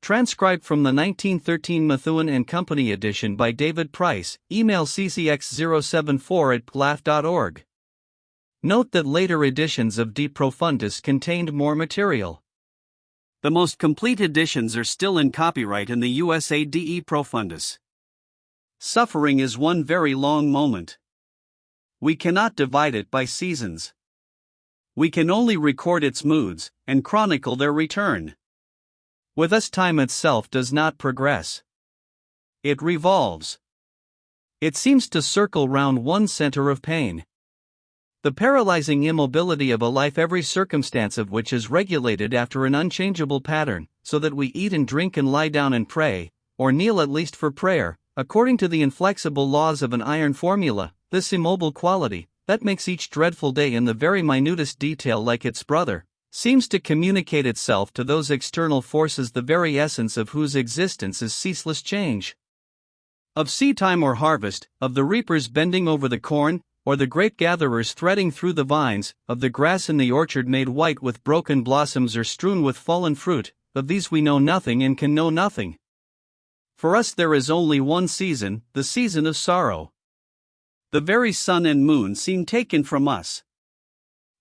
Transcribed from the 1913 Methuen and Company edition by David Price, email ccx074@plaf.org. Note that later editions of De Profundis contained more material. The most complete editions are still in copyright in the USA. De Profundis. Suffering is one very long moment. We cannot divide it by seasons. We can only record its moods and chronicle their return. With us, time itself does not progress. It revolves. It seems to circle round one center of pain. The paralyzing immobility of a life, every circumstance of which is regulated after an unchangeable pattern, so that we eat and drink and lie down and pray, or kneel at least for prayer, according to the inflexible laws of an iron formula. This immobile quality, that makes each dreadful day in the very minutest detail like its brother, seems to communicate itself to those external forces the very essence of whose existence is ceaseless change. Of seed time or harvest, of the reapers bending over the corn, or the grape gatherers threading through the vines, of the grass in the orchard made white with broken blossoms or strewn with fallen fruit, of these we know nothing and can know nothing. For us there is only one season, the season of sorrow. The very sun and moon seem taken from us.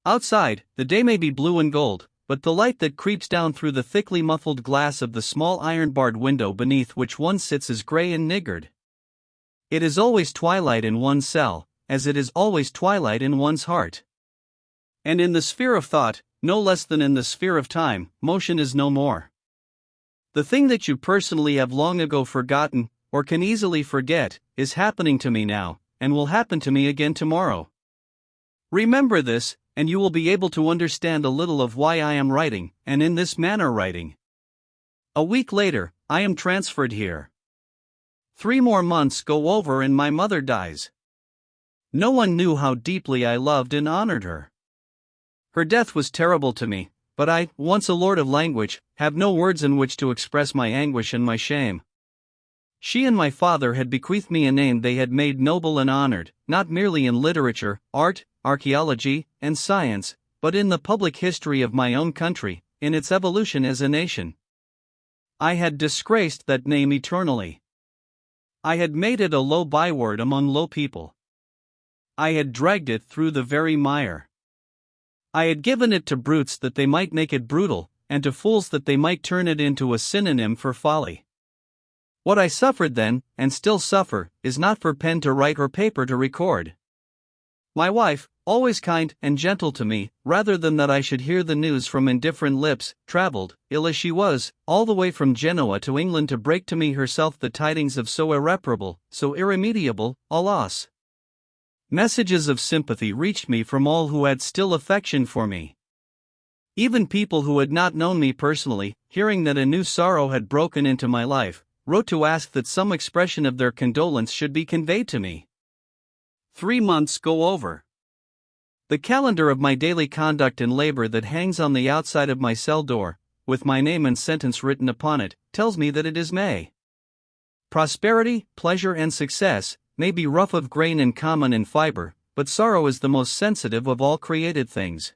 Outside, the day may be blue and gold, but the light that creeps down through the thickly muffled glass of the small iron-barred window beneath which one sits is grey and niggard. It is always twilight in one's cell, as it is always twilight in one's heart. And in the sphere of thought, no less than in the sphere of time, motion is no more. The thing that you personally have long ago forgotten, or can easily forget, is happening to me now, and will happen to me again tomorrow. Remember this, and you will be able to understand a little of why I am writing, and in this manner writing. A week later, I am transferred here. 3 more months go over and my mother dies. No one knew how deeply I loved and honored her. Her death was terrible to me, but I, once a lord of language, have no words in which to express my anguish and my shame. She and my father had bequeathed me a name they had made noble and honored, not merely in literature, art, archaeology, and science, but in the public history of my own country, in its evolution as a nation. I had disgraced that name eternally. I had made it a low byword among low people. I had dragged it through the very mire. I had given it to brutes that they might make it brutal, and to fools that they might turn it into a synonym for folly. What I suffered then, and still suffer, is not for pen to write or paper to record. My wife, always kind and gentle to me, rather than that I should hear the news from indifferent lips, travelled, ill as she was, all the way from Genoa to England to break to me herself the tidings of so irreparable, so irremediable, a loss. Messages of sympathy reached me from all who had still affection for me. Even people who had not known me personally, hearing that a new sorrow had broken into my life, wrote to ask that some expression of their condolence should be conveyed to me. 3 months go over. The calendar of my daily conduct and labor that hangs on the outside of my cell door, with my name and sentence written upon it, tells me that it is May. Prosperity, pleasure, and success may be rough of grain and common in fiber, but sorrow is the most sensitive of all created things.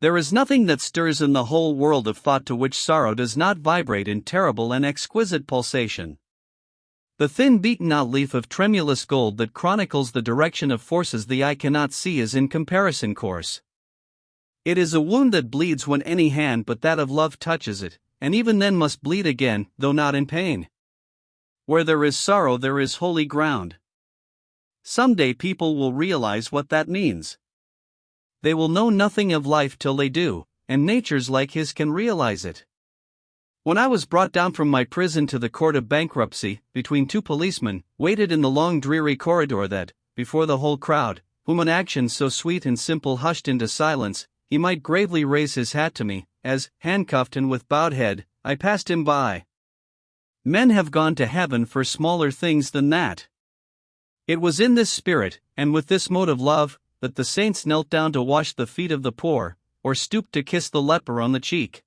There is nothing that stirs in the whole world of thought to which sorrow does not vibrate in terrible and exquisite pulsation. The thin beaten-out leaf of tremulous gold that chronicles the direction of forces the eye cannot see is in comparison coarse. It is a wound that bleeds when any hand but that of love touches it, and even then must bleed again, though not in pain. Where there is sorrow there is holy ground. Someday people will realize what that means. They will know nothing of life till they do, and natures like his can realize it. When I was brought down from my prison to the court of bankruptcy, between 2 policemen, waited in the long dreary corridor that, before the whole crowd, whom an action so sweet and simple hushed into silence, he might gravely raise his hat to me, as, handcuffed and with bowed head, I passed him by. Men have gone to heaven for smaller things than that. It was in this spirit, and with this mode of love, that the saints knelt down to wash the feet of the poor, or stooped to kiss the leper on the cheek.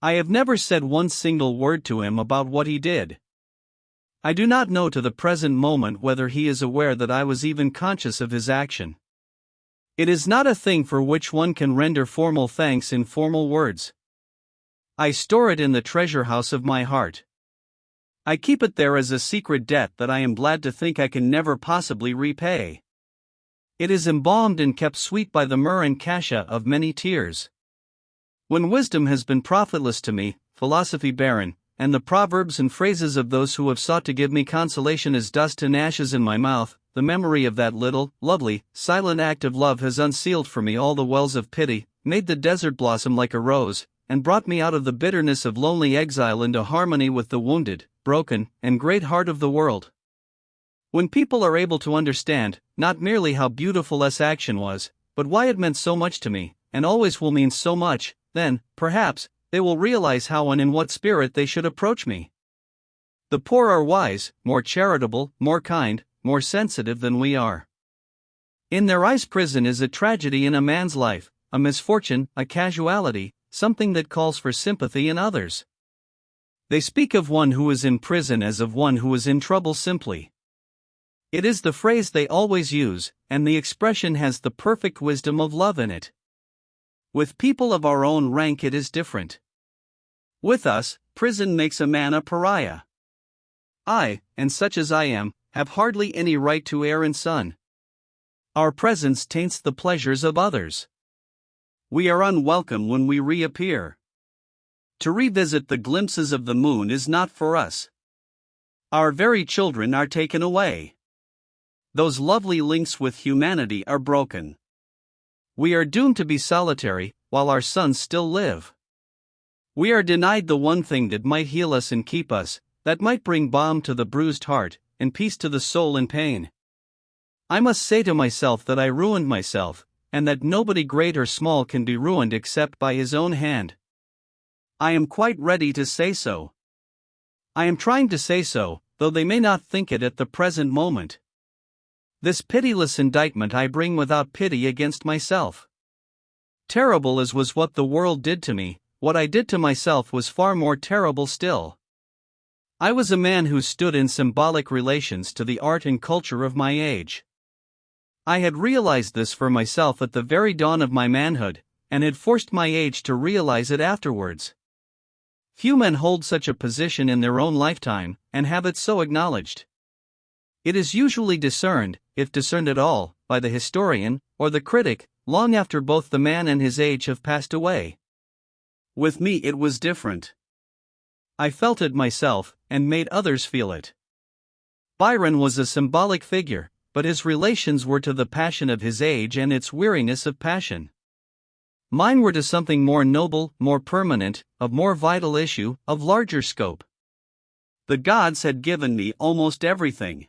I have never said one single word to him about what he did. I do not know to the present moment whether he is aware that I was even conscious of his action. It is not a thing for which one can render formal thanks in formal words. I store it in the treasure house of my heart. I keep it there as a secret debt that I am glad to think I can never possibly repay. It is embalmed and kept sweet by the myrrh and cassia of many tears. When wisdom has been profitless to me, philosophy barren, and the proverbs and phrases of those who have sought to give me consolation as dust and ashes in my mouth, the memory of that little, lovely, silent act of love has unsealed for me all the wells of pity, made the desert blossom like a rose, and brought me out of the bitterness of lonely exile into harmony with the wounded, broken, and great heart of the world. When people are able to understand, not merely how beautiful this action was, but why it meant so much to me, and always will mean so much, then, perhaps, they will realize how and in what spirit they should approach me. The poor are wise, more charitable, more kind, more sensitive than we are. In their eyes, prison is a tragedy in a man's life, a misfortune, a casualty, something that calls for sympathy in others. They speak of one who is in prison as of one who is in trouble simply. It is the phrase they always use, and the expression has the perfect wisdom of love in it. With people of our own rank it is different. With us, prison makes a man a pariah. I, and such as I am, have hardly any right to air and sun. Our presence taints the pleasures of others. We are unwelcome when we reappear. To revisit the glimpses of the moon is not for us. Our very children are taken away. Those lovely links with humanity are broken. We are doomed to be solitary, while our sons still live. We are denied the one thing that might heal us and keep us, that might bring balm to the bruised heart, and peace to the soul in pain. I must say to myself that I ruined myself, and that nobody great or small can be ruined except by his own hand. I am quite ready to say so. I am trying to say so, though they may not think it at the present moment. This pitiless indictment I bring without pity against myself. Terrible as was what the world did to me, what I did to myself was far more terrible still. I was a man who stood in symbolic relations to the art and culture of my age. I had realized this for myself at the very dawn of my manhood, and had forced my age to realize it afterwards. Few men hold such a position in their own lifetime, and have it so acknowledged. It is usually discerned, if discerned at all, by the historian, or the critic, long after both the man and his age have passed away. With me it was different. I felt it myself, and made others feel it. Byron was a symbolic figure, but his relations were to the passion of his age and its weariness of passion. Mine were to something more noble, more permanent, of more vital issue, of larger scope. The gods had given me almost everything.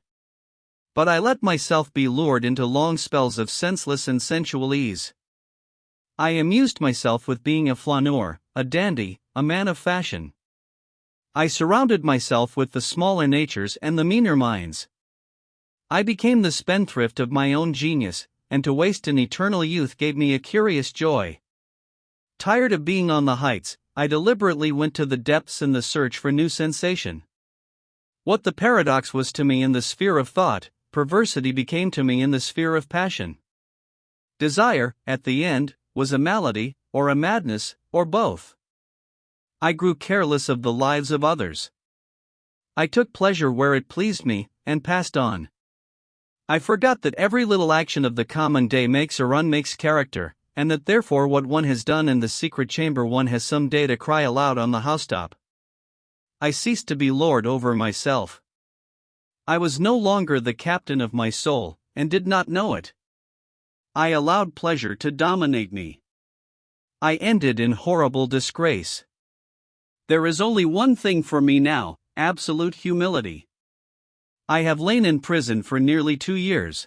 But I let myself be lured into long spells of senseless and sensual ease. I amused myself with being a flaneur, a dandy, a man of fashion. I surrounded myself with the smaller natures and the meaner minds. I became the spendthrift of my own genius, and to waste an eternal youth gave me a curious joy. Tired of being on the heights, I deliberately went to the depths in the search for new sensation. What the paradox was to me in the sphere of thought, perversity became to me in the sphere of passion. Desire, at the end, was a malady, or a madness, or both. I grew careless of the lives of others. I took pleasure where it pleased me, and passed on. I forgot that every little action of the common day makes or unmakes character, and that therefore what one has done in the secret chamber one has some day to cry aloud on the housetop. I ceased to be lord over myself. I was no longer the captain of my soul, and did not know it. I allowed pleasure to dominate me. I ended in horrible disgrace. There is only one thing for me now, absolute humility. I have lain in prison for nearly 2 years.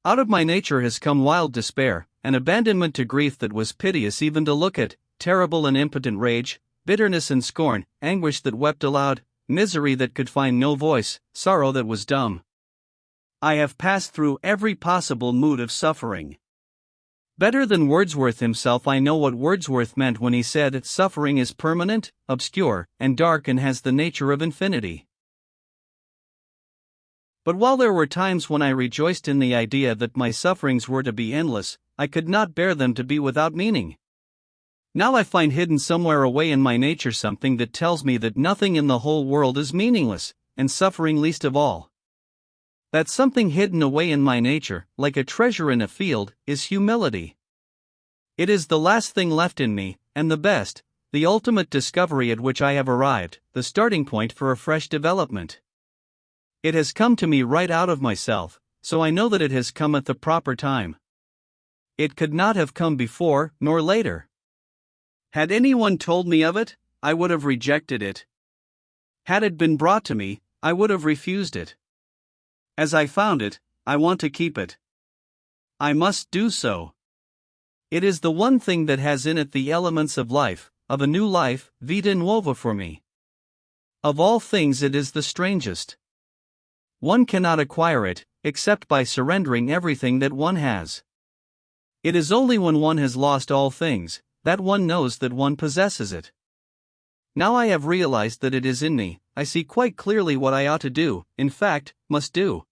Out of my nature has come wild despair, an abandonment to grief that was piteous even to look at, terrible and impotent rage, bitterness and scorn, anguish that wept aloud, misery that could find no voice, sorrow that was dumb. I have passed through every possible mood of suffering. Better than Wordsworth himself I know what Wordsworth meant when he said, "Suffering is permanent, obscure, and dark and has the nature of infinity." But while there were times when I rejoiced in the idea that my sufferings were to be endless, I could not bear them to be without meaning. Now I find hidden somewhere away in my nature something that tells me that nothing in the whole world is meaningless, and suffering least of all. That something hidden away in my nature, like a treasure in a field, is humility. It is the last thing left in me, and the best, the ultimate discovery at which I have arrived, the starting point for a fresh development. It has come to me right out of myself, so I know that it has come at the proper time. It could not have come before, nor later. Had anyone told me of it, I would have rejected it. Had it been brought to me, I would have refused it. As I found it, I want to keep it. I must do so. It is the one thing that has in it the elements of life, of a new life, vita nuova for me. Of all things it is the strangest. One cannot acquire it, except by surrendering everything that one has. It is only when one has lost all things, that one knows that one possesses it. Now I have realized that it is in me, I see quite clearly what I ought to do, in fact, must do.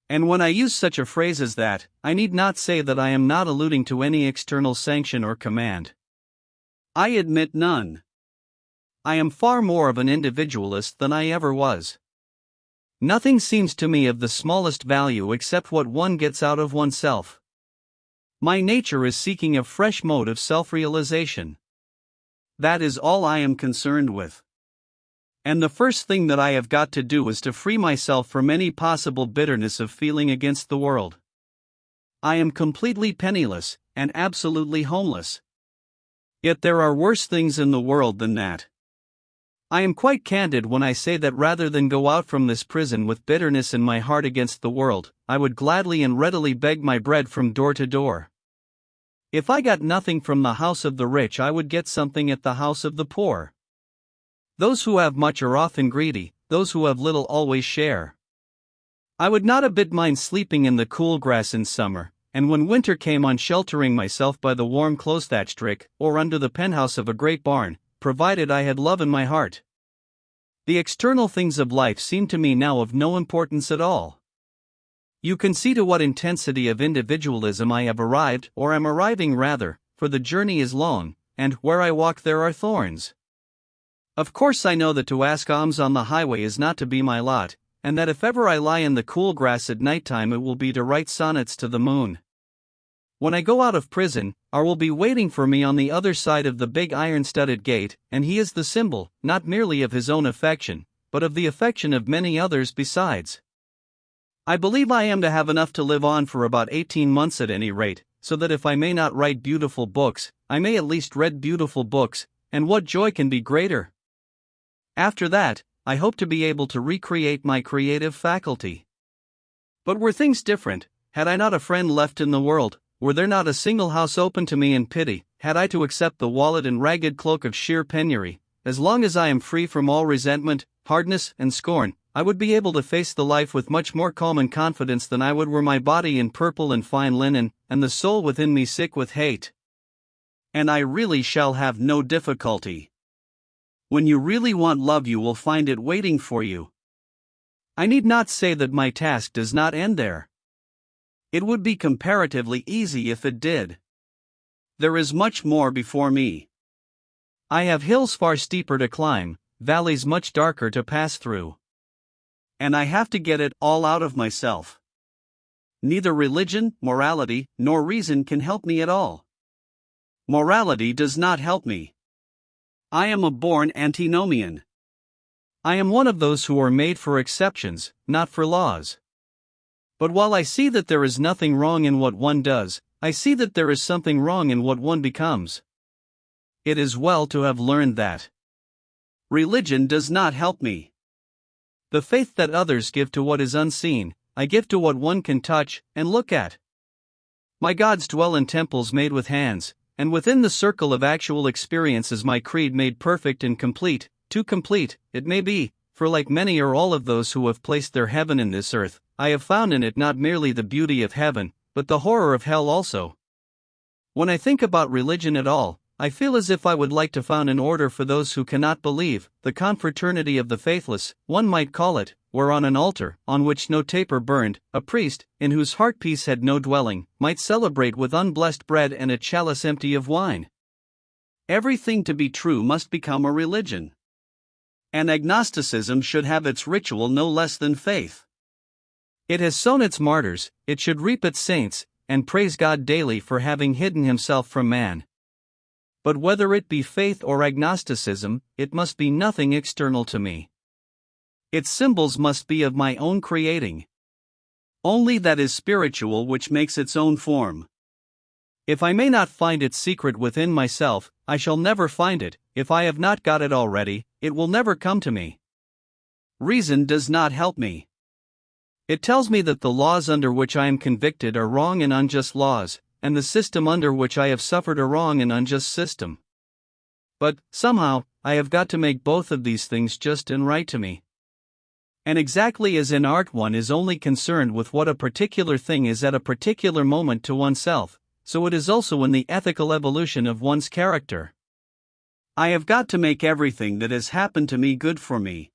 And when I use such a phrase as that, I need not say that I am not alluding to any external sanction or command. I admit none. I am far more of an individualist than I ever was. Nothing seems to me of the smallest value except what one gets out of oneself. My nature is seeking a fresh mode of self-realization. That is all I am concerned with. And the first thing that I have got to do is to free myself from any possible bitterness of feeling against the world. I am completely penniless, and absolutely homeless. Yet there are worse things in the world than that. I am quite candid when I say that rather than go out from this prison with bitterness in my heart against the world, I would gladly and readily beg my bread from door to door. If I got nothing from the house of the rich, I would get something at the house of the poor. Those who have much are often greedy, those who have little always share. I would not a bit mind sleeping in the cool grass in summer, and when winter came on sheltering myself by the warm close-thatched rick, or under the penthouse of a great barn, provided I had love in my heart. The external things of life seem to me now of no importance at all. You can see to what intensity of individualism I have arrived, or am arriving rather, for the journey is long, and where I walk there are thorns. Of course I know that to ask alms on the highway is not to be my lot, and that if ever I lie in the cool grass at night time it will be to write sonnets to the moon. When I go out of prison, R will be waiting for me on the other side of the big iron-studded gate, and he is the symbol, not merely of his own affection, but of the affection of many others besides. I believe I am to have enough to live on for about 18 months at any rate, so that if I may not write beautiful books, I may at least read beautiful books, and what joy can be greater? After that, I hope to be able to recreate my creative faculty. But were things different, had I not a friend left in the world, were there not a single house open to me in pity, had I to accept the wallet and ragged cloak of sheer penury, as long as I am free from all resentment, hardness, and scorn, I would be able to face the life with much more calm and confidence than I would were my body in purple and fine linen, and the soul within me sick with hate. And I really shall have no difficulty. When you really want love, you will find it waiting for you. I need not say that my task does not end there. It would be comparatively easy if it did. There is much more before me. I have hills far steeper to climb, valleys much darker to pass through. And I have to get it all out of myself. Neither religion, morality, nor reason can help me at all. Morality does not help me. I am a born antinomian. I am one of those who are made for exceptions, not for laws. But while I see that there is nothing wrong in what one does, I see that there is something wrong in what one becomes. It is well to have learned that. Religion does not help me. The faith that others give to what is unseen, I give to what one can touch and look at. My gods dwell in temples made with hands, and within the circle of actual experience is my creed made perfect and complete, too complete, it may be, for like many or all of those who have placed their heaven in this earth, I have found in it not merely the beauty of heaven, but the horror of hell also. When I think about religion at all, I feel as if I would like to found an order for those who cannot believe, the confraternity of the faithless, one might call it, where on an altar, on which no taper burned, a priest, in whose heart peace had no dwelling, might celebrate with unblessed bread and a chalice empty of wine. Everything to be true must become a religion. And agnosticism should have its ritual no less than faith. It has sown its martyrs, it should reap its saints, and praise God daily for having hidden himself from man. But whether it be faith or agnosticism, it must be nothing external to me. Its symbols must be of my own creating. Only that is spiritual which makes its own form. If I may not find its secret within myself, I shall never find it. If I have not got it already, it will never come to me. Reason does not help me. It tells me that the laws under which I am convicted are wrong and unjust laws, and the system under which I have suffered a wrong and unjust system. But, somehow, I have got to make both of these things just and right to me. And exactly as in art one is only concerned with what a particular thing is at a particular moment to oneself, so it is also in the ethical evolution of one's character. I have got to make everything that has happened to me good for me.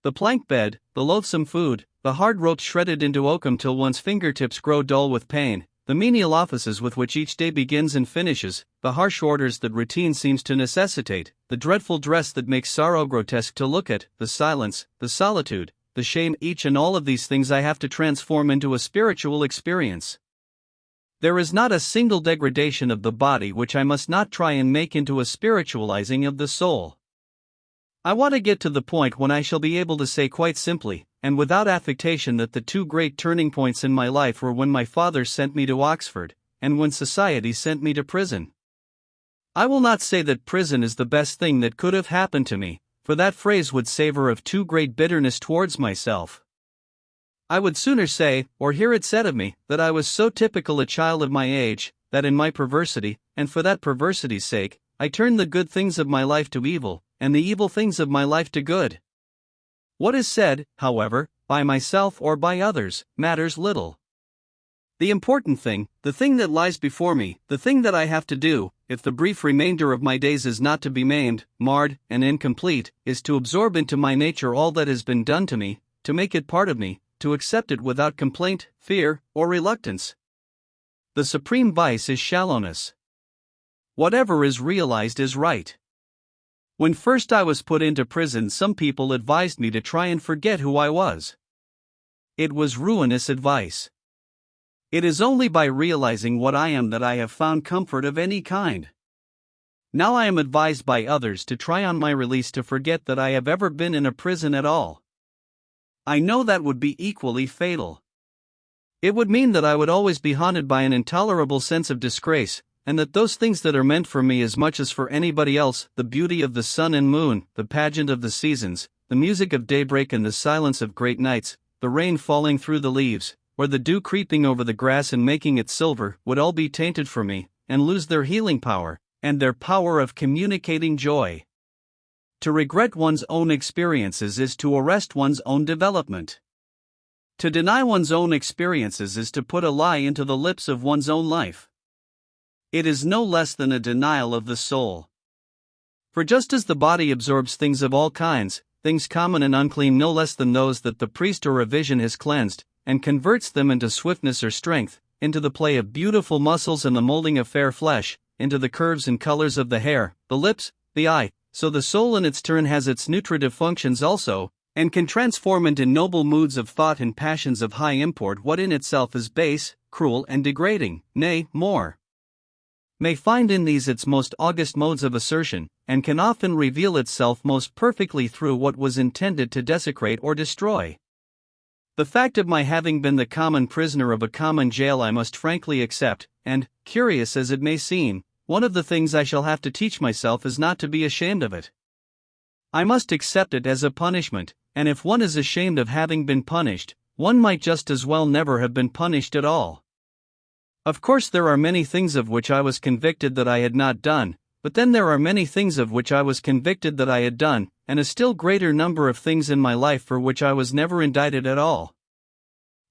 The plank bed, the loathsome food, the hard rope shredded into oakum till one's fingertips grow dull with pain, the menial offices with which each day begins and finishes, the harsh orders that routine seems to necessitate, the dreadful dress that makes sorrow grotesque to look at, the silence, the solitude, the shame, each and all of these things I have to transform into a spiritual experience. There is not a single degradation of the body which I must not try and make into a spiritualizing of the soul. I want to get to the point when I shall be able to say quite simply, and without affectation, that the two great turning points in my life were when my father sent me to Oxford, and when society sent me to prison. I will not say that prison is the best thing that could have happened to me, for that phrase would savor of too great bitterness towards myself. I would sooner say, or hear it said of me, that I was so typical a child of my age, that in my perversity, and for that perversity's sake, I turned the good things of my life to evil, and the evil things of my life to good. What is said, however, by myself or by others, matters little. The important thing, the thing that lies before me, the thing that I have to do, if the brief remainder of my days is not to be maimed, marred, and incomplete, is to absorb into my nature all that has been done to me, to make it part of me, to accept it without complaint, fear, or reluctance. The supreme vice is shallowness. Whatever is realized is right. When first I was put into prison, some people advised me to try and forget who I was. It was ruinous advice. It is only by realizing what I am that I have found comfort of any kind. Now I am advised by others to try on my release to forget that I have ever been in a prison at all. I know that would be equally fatal. It would mean that I would always be haunted by an intolerable sense of disgrace, and that those things that are meant for me as much as for anybody else, the beauty of the sun and moon, the pageant of the seasons, the music of daybreak and the silence of great nights, the rain falling through the leaves, or the dew creeping over the grass and making it silver, would all be tainted for me, and lose their healing power, and their power of communicating joy. To regret one's own experiences is to arrest one's own development. To deny one's own experiences is to put a lie into the lips of one's own life. It is no less than a denial of the soul. For just as the body absorbs things of all kinds, things common and unclean no less than those that the priest or a vision has cleansed, and converts them into swiftness or strength, into the play of beautiful muscles and the molding of fair flesh, into the curves and colors of the hair, the lips, the eye, so the soul in its turn has its nutritive functions also, and can transform into noble moods of thought and passions of high import what in itself is base, cruel and degrading, nay, more. May find in these its most august modes of assertion, and can often reveal itself most perfectly through what was intended to desecrate or destroy. The fact of my having been the common prisoner of a common jail I must frankly accept, and, curious as it may seem, one of the things I shall have to teach myself is not to be ashamed of it. I must accept it as a punishment, and if one is ashamed of having been punished, one might just as well never have been punished at all. Of course there are many things of which I was convicted that I had not done, but then there are many things of which I was convicted that I had done, and a still greater number of things in my life for which I was never indicted at all.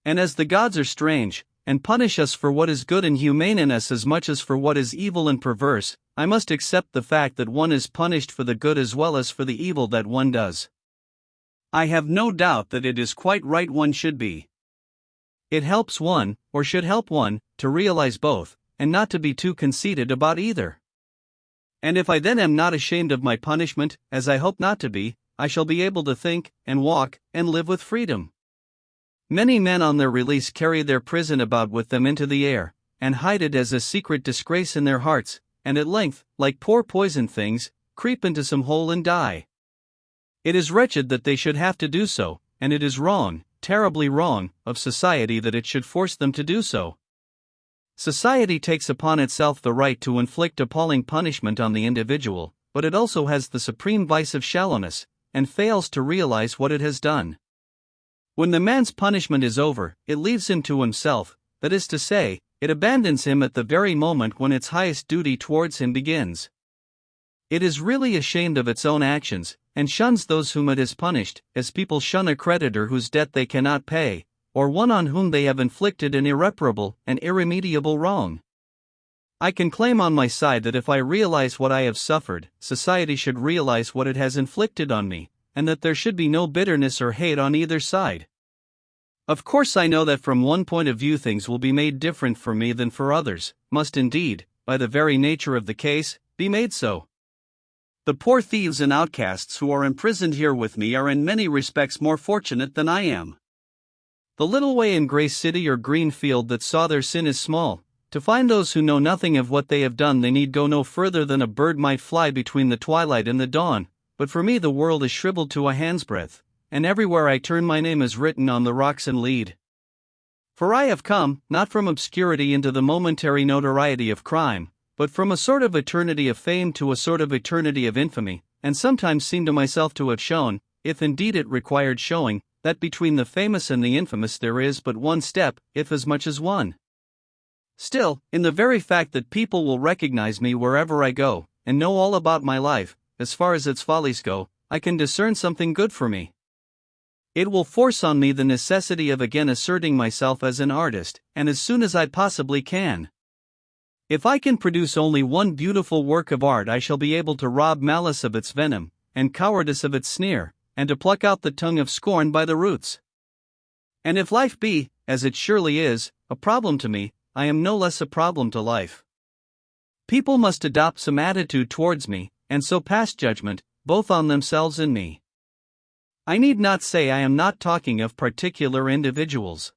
And as the gods are strange, and punish us for what is good and humane in us as much as for what is evil and perverse, I must accept the fact that one is punished for the good as well as for the evil that one does. I have no doubt that it is quite right one should be. It helps one, or should help one, to realize both, and not to be too conceited about either. And if I then am not ashamed of my punishment, as I hope not to be, I shall be able to think, and walk, and live with freedom. Many men on their release carry their prison about with them into the air, and hide it as a secret disgrace in their hearts, and at length, like poor poisoned things, creep into some hole and die. It is wretched that they should have to do so, and it is wrong, terribly wrong, of society that it should force them to do so. Society takes upon itself the right to inflict appalling punishment on the individual, but it also has the supreme vice of shallowness, and fails to realize what it has done. When the man's punishment is over, it leaves him to himself, that is to say, it abandons him at the very moment when its highest duty towards him begins. It is really ashamed of its own actions, and shuns those whom it has punished, as people shun a creditor whose debt they cannot pay, or one on whom they have inflicted an irreparable and irremediable wrong. I can claim on my side that if I realize what I have suffered, society should realize what it has inflicted on me, and that there should be no bitterness or hate on either side. Of course, I know that from one point of view things will be made different for me than for others, must indeed, by the very nature of the case, be made so. The poor thieves and outcasts who are imprisoned here with me are in many respects more fortunate than I am. The little way in Grey City or Green Field that saw their sin is small. To find those who know nothing of what they have done, they need go no further than a bird might fly between the twilight and the dawn, but for me the world is shriveled to a hand's breadth, and everywhere I turn my name is written on the rocks and lead. For I have come, not from obscurity into the momentary notoriety of crime, but from a sort of eternity of fame to a sort of eternity of infamy, and sometimes seem to myself to have shown, if indeed it required showing, that between the famous and the infamous there is but one step, if as much as one. Still, in the very fact that people will recognize me wherever I go, and know all about my life, as far as its follies go, I can discern something good for me. It will force on me the necessity of again asserting myself as an artist, and as soon as I possibly can. If I can produce only one beautiful work of art, I shall be able to rob malice of its venom, and cowardice of its sneer, and to pluck out the tongue of scorn by the roots. And if life be, as it surely is, a problem to me, I am no less a problem to life. People must adopt some attitude towards me, and so pass judgment, both on themselves and me. I need not say I am not talking of particular individuals.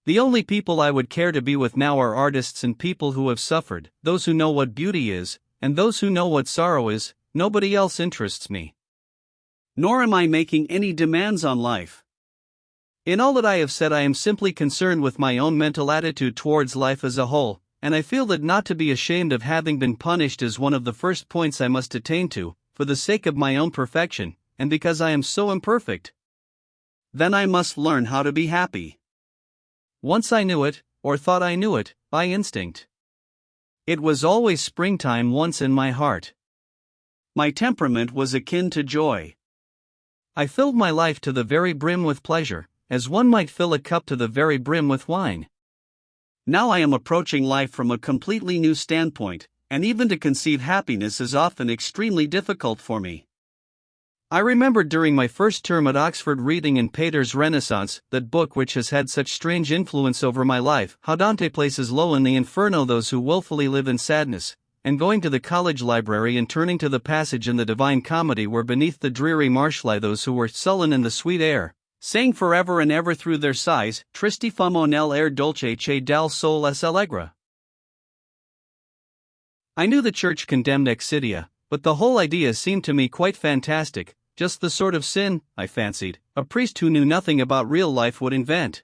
The only people I would care to be with now are artists and people who have suffered, those who know what beauty is, and those who know what sorrow is. Nobody else interests me. Nor am I making any demands on life. In all that I have said, I am simply concerned with my own mental attitude towards life as a whole, and I feel that not to be ashamed of having been punished is one of the first points I must attain to, for the sake of my own perfection, and because I am so imperfect. Then I must learn how to be happy. Once I knew it, or thought I knew it, by instinct. It was always springtime once in my heart. My temperament was akin to joy. I filled my life to the very brim with pleasure, as one might fill a cup to the very brim with wine. Now I am approaching life from a completely new standpoint, and even to conceive happiness is often extremely difficult for me. I remember during my first term at Oxford reading in Pater's Renaissance, that book which has had such strange influence over my life, how Dante places low in the Inferno those who willfully live in sadness, and going to the college library and turning to the passage in the Divine Comedy where beneath the dreary marsh lie those who were sullen in the sweet air, saying forever and ever through their sighs, Tristi famo nell'air dolce che dal sol es allegra. I knew the church condemned excidia, but the whole idea seemed to me quite fantastic, just the sort of sin, I fancied, a priest who knew nothing about real life would invent.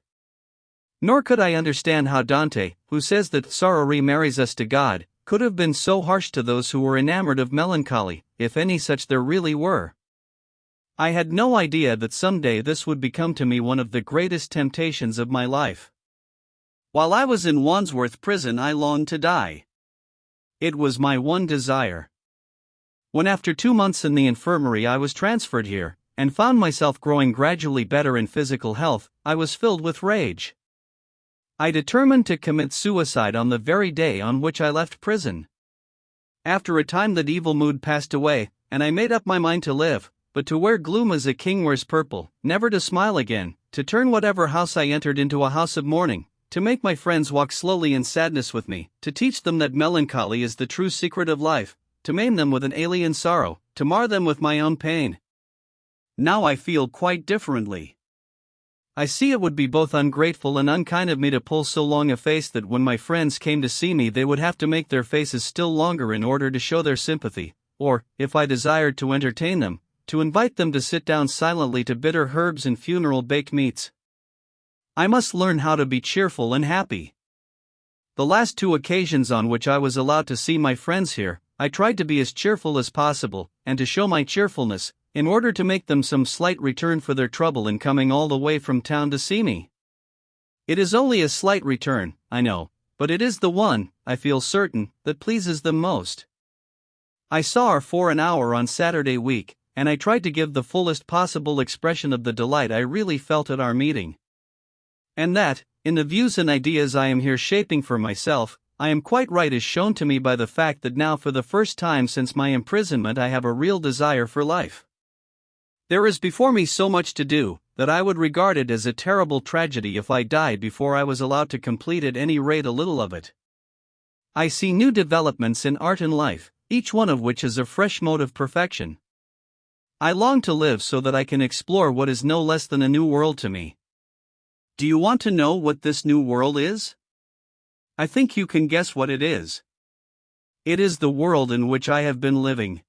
Nor could I understand how Dante, who says that sorrow remarries us to God, could have been so harsh to those who were enamored of melancholy, if any such there really were. I had no idea that someday this would become to me one of the greatest temptations of my life. While I was in Wandsworth prison, I longed to die. It was my one desire. When after 2 months in the infirmary I was transferred here, and found myself growing gradually better in physical health, I was filled with rage. I determined to commit suicide on the very day on which I left prison. After a time that evil mood passed away, and I made up my mind to live, but to wear gloom as a king wears purple, never to smile again, to turn whatever house I entered into a house of mourning, to make my friends walk slowly in sadness with me, to teach them that melancholy is the true secret of life, to maim them with an alien sorrow, to mar them with my own pain. Now I feel quite differently. I see it would be both ungrateful and unkind of me to pull so long a face that when my friends came to see me they would have to make their faces still longer in order to show their sympathy, or, if I desired to entertain them, to invite them to sit down silently to bitter herbs and funeral baked meats. I must learn how to be cheerful and happy. The last 2 occasions on which I was allowed to see my friends here, I tried to be as cheerful as possible, and to show my cheerfulness, in order to make them some slight return for their trouble in coming all the way from town to see me. It is only a slight return, I know, but it is the one, I feel certain, that pleases them most. I saw her for an hour on Saturday week, and I tried to give the fullest possible expression of the delight I really felt at our meeting. And that, in the views and ideas I am here shaping for myself, I am quite right is shown to me by the fact that now for the first time since my imprisonment I have a real desire for life. There is before me so much to do, that I would regard it as a terrible tragedy if I died before I was allowed to complete at any rate a little of it. I see new developments in art and life, each one of which is a fresh mode of perfection. I long to live so that I can explore what is no less than a new world to me. Do you want to know what this new world is? I think you can guess what it is. It is the world in which I have been living.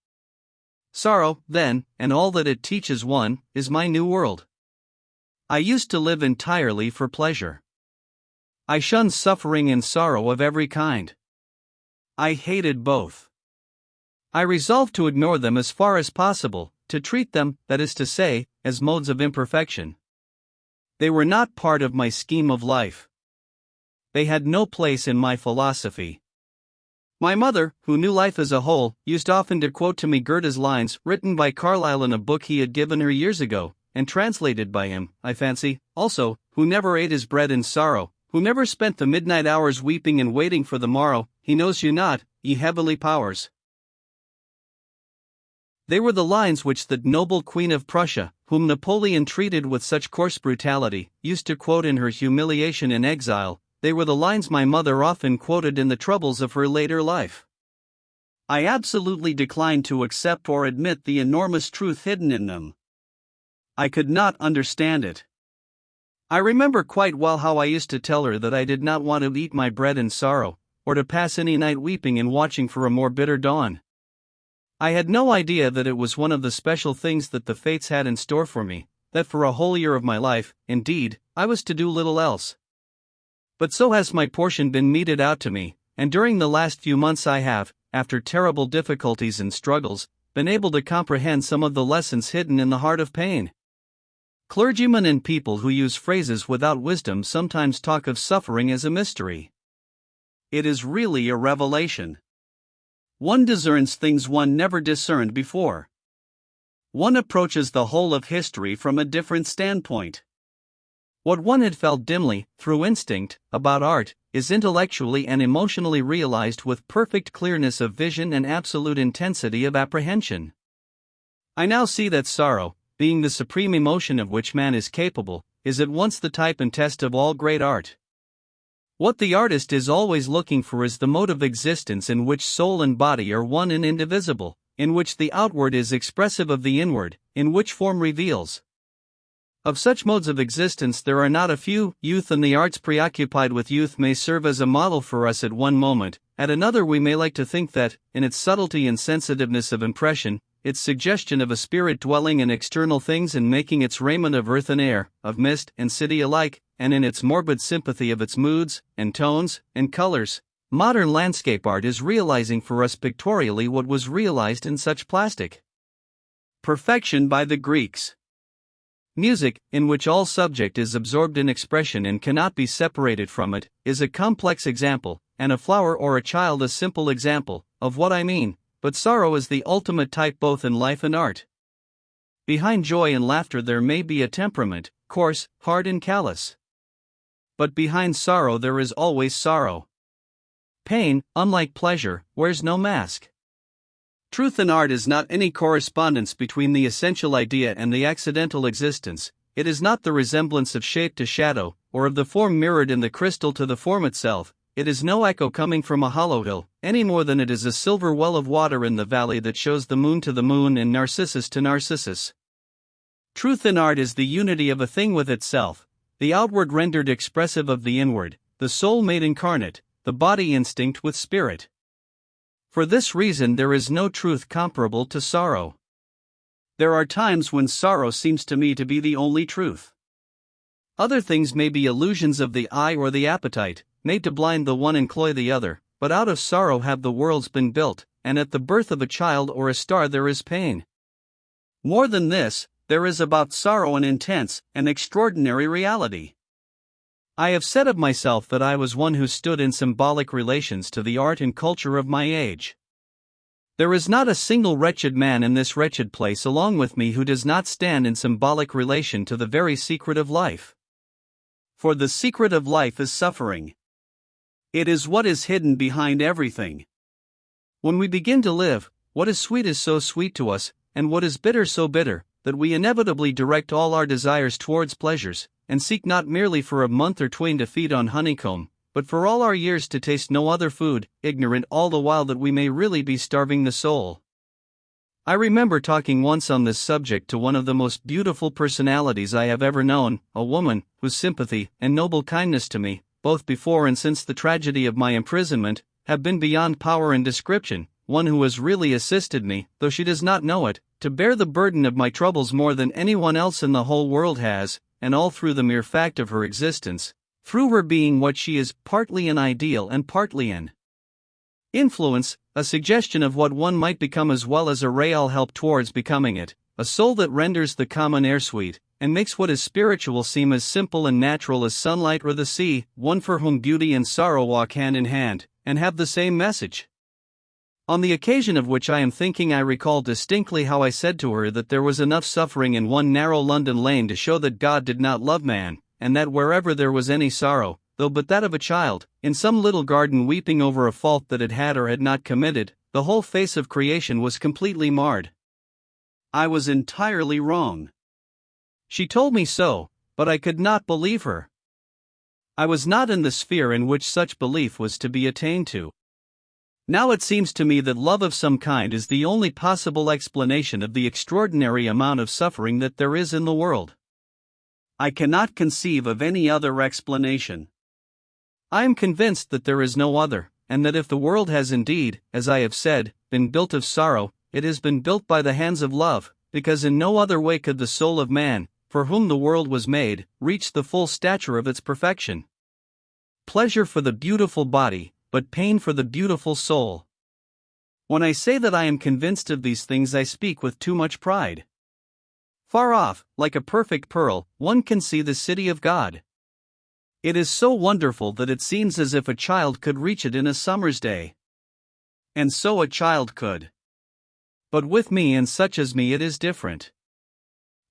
Sorrow, then, and all that it teaches one, is my new world. I used to live entirely for pleasure. I shunned suffering and sorrow of every kind. I hated both. I resolved to ignore them as far as possible, to treat them, that is to say, as modes of imperfection. They were not part of my scheme of life. They had no place in my philosophy. My mother, who knew life as a whole, used often to quote to me Goethe's lines, written by Carlyle in a book he had given her years ago, and translated by him, I fancy, also, who never ate his bread in sorrow, who never spent the midnight hours weeping and waiting for the morrow, he knows you not, ye heavenly powers. They were the lines which the noble Queen of Prussia, whom Napoleon treated with such coarse brutality, used to quote in her humiliation in exile. They were the lines my mother often quoted in the troubles of her later life. I absolutely declined to accept or admit the enormous truth hidden in them. I could not understand it. I remember quite well how I used to tell her that I did not want to eat my bread in sorrow, or to pass any night weeping and watching for a more bitter dawn. I had no idea that it was one of the special things that the fates had in store for me, that for a whole year of my life, indeed, I was to do little else. But so has my portion been meted out to me, and during the last few months I have, after terrible difficulties and struggles, been able to comprehend some of the lessons hidden in the heart of pain. Clergymen and people who use phrases without wisdom sometimes talk of suffering as a mystery. It is really a revelation. One discerns things one never discerned before. One approaches the whole of history from a different standpoint. What one had felt dimly, through instinct, about art, is intellectually and emotionally realized with perfect clearness of vision and absolute intensity of apprehension. I now see that sorrow, being the supreme emotion of which man is capable, is at once the type and test of all great art. What the artist is always looking for is the mode of existence in which soul and body are one and indivisible, in which the outward is expressive of the inward, in which form reveals. Of such modes of existence there are not a few. Youth and the arts preoccupied with youth may serve as a model for us at one moment, at another we may like to think that, in its subtlety and sensitiveness of impression, its suggestion of a spirit dwelling in external things and making its raiment of earth and air, of mist and city alike, and in its morbid sympathy of its moods, and tones, and colors, modern landscape art is realizing for us pictorially what was realized in such plastic perfection by the Greeks. Music, in which all subject is absorbed in expression and cannot be separated from it, is a complex example, and a flower or a child a simple example, of what I mean, but sorrow is the ultimate type both in life and art. Behind joy and laughter there may be a temperament, coarse, hard and callous. But behind sorrow there is always sorrow. Pain, unlike pleasure, wears no mask. Truth in art is not any correspondence between the essential idea and the accidental existence. It is not the resemblance of shape to shadow, or of the form mirrored in the crystal to the form itself. it is no echo coming from a hollow hill, any more than it is a silver well of water in the valley that shows the moon to the moon and Narcissus to Narcissus. Truth in art is the unity of a thing with itself, the outward rendered expressive of the inward, the soul made incarnate, the body instinct with spirit. For this reason there is no truth comparable to sorrow. There are times when sorrow seems to me to be the only truth. Other things may be illusions of the eye or the appetite, made to blind the one and cloy the other, but out of sorrow have the worlds been built, and at the birth of a child or a star there is pain. More than this, there is about sorrow an intense, an extraordinary reality. I have said of myself that I was one who stood in symbolic relations to the art and culture of my age. There is not a single wretched man in this wretched place along with me who does not stand in symbolic relation to the very secret of life. For the secret of life is suffering. It is what is hidden behind everything. When we begin to live, what is so sweet to us, and what is bitter so bitter, that we inevitably direct all our desires towards pleasures, and seek not merely for a month or twain to feed on honeycomb, but for all our years to taste no other food, ignorant all the while that we may really be starving the soul. I remember talking once on this subject to one of the most beautiful personalities I have ever known, a woman, whose sympathy and noble kindness to me, both before and since the tragedy of my imprisonment, have been beyond power and description, one who has really assisted me, though she does not know it, to bear the burden of my troubles more than anyone else in the whole world has, and all through the mere fact of her existence, through her being what she is, partly an ideal and partly an influence, a suggestion of what one might become as well as a real help towards becoming it, a soul that renders the common air sweet, and makes what is spiritual seem as simple and natural as sunlight or the sea, one for whom beauty and sorrow walk hand in hand, and have the same message. On the occasion of which I am thinking I recall distinctly how I said to her that there was enough suffering in one narrow London lane to show that God did not love man, and that wherever there was any sorrow, though but that of a child, in some little garden weeping over a fault that it had or had not committed, the whole face of creation was completely marred. I was entirely wrong. She told me so, but I could not believe her. I was not in the sphere in which such belief was to be attained to. Now it seems to me that love of some kind is the only possible explanation of the extraordinary amount of suffering that there is in the world. I cannot conceive of any other explanation. I am convinced that there is no other, and that if the world has indeed, as I have said, been built of sorrow, it has been built by the hands of love, because in no other way could the soul of man, for whom the world was made, reach the full stature of its perfection. Pleasure for the beautiful body, but pain for the beautiful soul. When I say that I am convinced of these things, I speak with too much pride. Far off, like a perfect pearl, one can see the city of God. It is so wonderful that it seems as if a child could reach it in a summer's day. And so a child could. But with me and such as me it is different.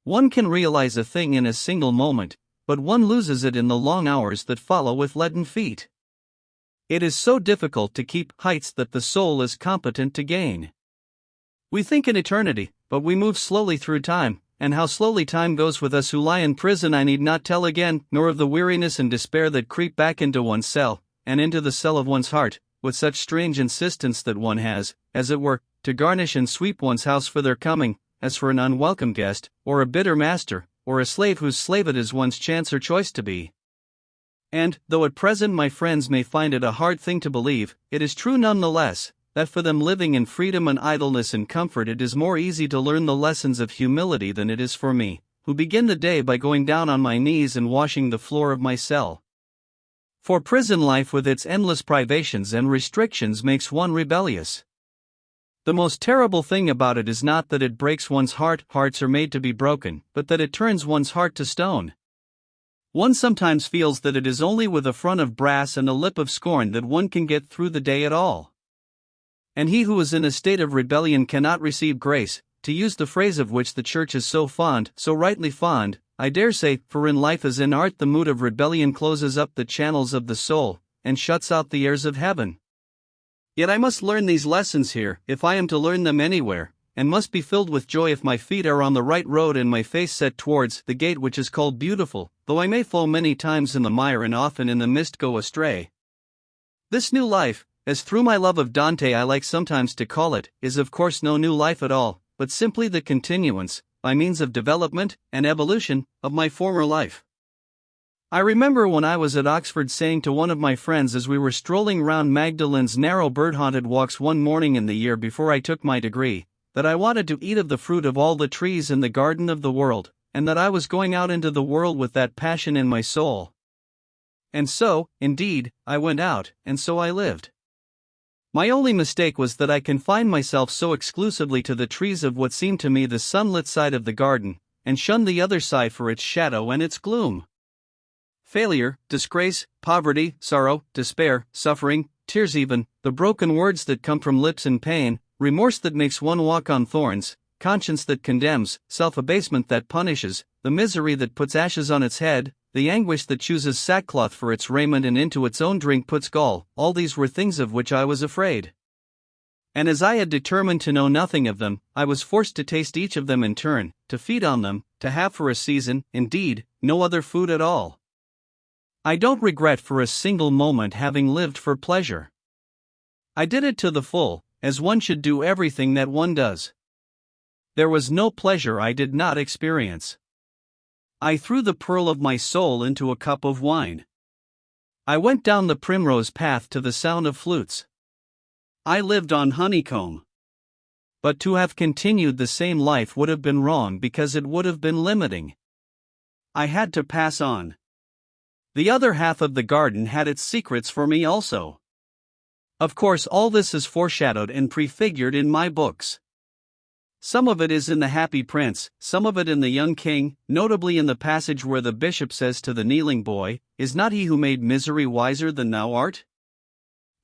One can realize a thing in a single moment, but one loses it in the long hours that follow with leaden feet. It is so difficult to keep heights that the soul is competent to gain. We think in eternity, but we move slowly through time, and how slowly time goes with us who lie in prison I need not tell again, nor of the weariness and despair that creep back into one's cell, and into the cell of one's heart, with such strange insistence that one has, as it were, to garnish and sweep one's house for their coming, as for an unwelcome guest, or a bitter master, or a slave whose slave it is one's chance or choice to be. And, though at present my friends may find it a hard thing to believe, it is true none the less, that for them living in freedom and idleness and comfort it is more easy to learn the lessons of humility than it is for me, who begin the day by going down on my knees and washing the floor of my cell. For prison life with its endless privations and restrictions makes one rebellious. The most terrible thing about it is not that it breaks one's heart, hearts are made to be broken, but that it turns one's heart to stone. One sometimes feels that it is only with a front of brass and a lip of scorn that one can get through the day at all. And he who is in a state of rebellion cannot receive grace, to use the phrase of which the Church is so fond, so rightly fond, I dare say, for in life as in art the mood of rebellion closes up the channels of the soul, and shuts out the airs of heaven. Yet I must learn these lessons here, if I am to learn them anywhere, and must be filled with joy if my feet are on the right road and my face set towards the gate which is called beautiful, though I may fall many times in the mire and often in the mist go astray. This new life, as through my love of Dante I like sometimes to call it, is of course no new life at all, but simply the continuance, by means of development and evolution, of my former life. I remember when I was at Oxford saying to one of my friends as we were strolling round Magdalen's narrow bird-haunted walks one morning in the year before I took my degree, that I wanted to eat of the fruit of all the trees in the garden of the world, and that I was going out into the world with that passion in my soul. And so, indeed, I went out, and so I lived. My only mistake was that I confined myself so exclusively to the trees of what seemed to me the sunlit side of the garden, and shunned the other side for its shadow and its gloom. Failure, disgrace, poverty, sorrow, despair, suffering, tears, even the broken words that come from lips in pain, remorse that makes one walk on thorns, conscience that condemns, self-abasement that punishes, the misery that puts ashes on its head, the anguish that chooses sackcloth for its raiment and into its own drink puts gall, all these were things of which I was afraid. And as I had determined to know nothing of them, I was forced to taste each of them in turn, to feed on them, to have for a season, indeed, no other food at all. I don't regret for a single moment having lived for pleasure. I did it to the full, as one should do everything that one does. There was no pleasure I did not experience. I threw the pearl of my soul into a cup of wine. I went down the primrose path to the sound of flutes. I lived on honeycomb. But to have continued the same life would have been wrong because it would have been limiting. I had to pass on. The other half of the garden had its secrets for me also. Of course, all this is foreshadowed and prefigured in my books. Some of it is in The Happy Prince, some of it in The Young King, notably in the passage where the bishop says to the kneeling boy, "Is not he who made misery wiser than thou art?"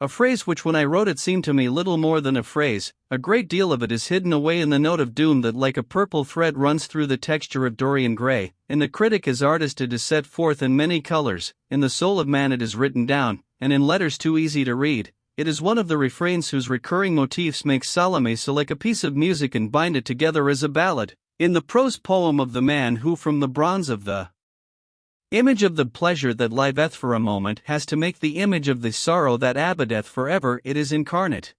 A phrase which when I wrote it seemed to me little more than a phrase. A great deal of it is hidden away in the note of doom that like a purple thread runs through the texture of Dorian Gray. In the critic as artist it is set forth in many colors, in the soul of man it is written down, and in letters too easy to read. It is one of the refrains whose recurring motifs make Salome so like a piece of music and bind it together as a ballad. In the prose poem of the man who from the bronze of the image of the pleasure that liveth for a moment has to make the image of the sorrow that abideth forever, it is incarnate.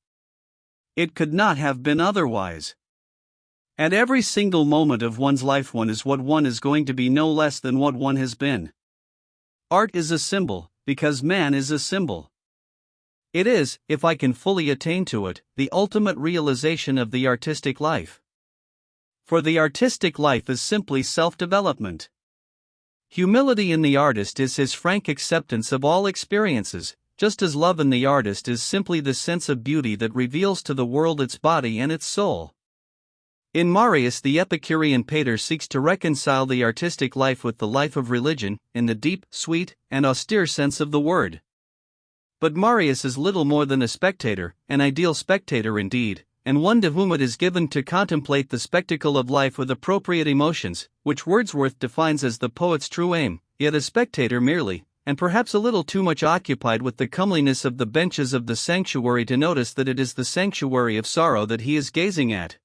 It could not have been otherwise. At every single moment of one's life one is what one is going to be, no less than what one has been. Art is a symbol, because man is a symbol. It is, if I can fully attain to it, the ultimate realization of the artistic life. For the artistic life is simply self-development. Humility in the artist is his frank acceptance of all experiences, just as love in the artist is simply the sense of beauty that reveals to the world its body and its soul. In Marius, the Epicurean painter seeks to reconcile the artistic life with the life of religion, in the deep, sweet, and austere sense of the word. But Marius is little more than a spectator, an ideal spectator indeed, and one to whom it is given to contemplate the spectacle of life with appropriate emotions, which Wordsworth defines as the poet's true aim, yet a spectator merely, and perhaps a little too much occupied with the comeliness of the benches of the sanctuary to notice that it is the sanctuary of sorrow that he is gazing at.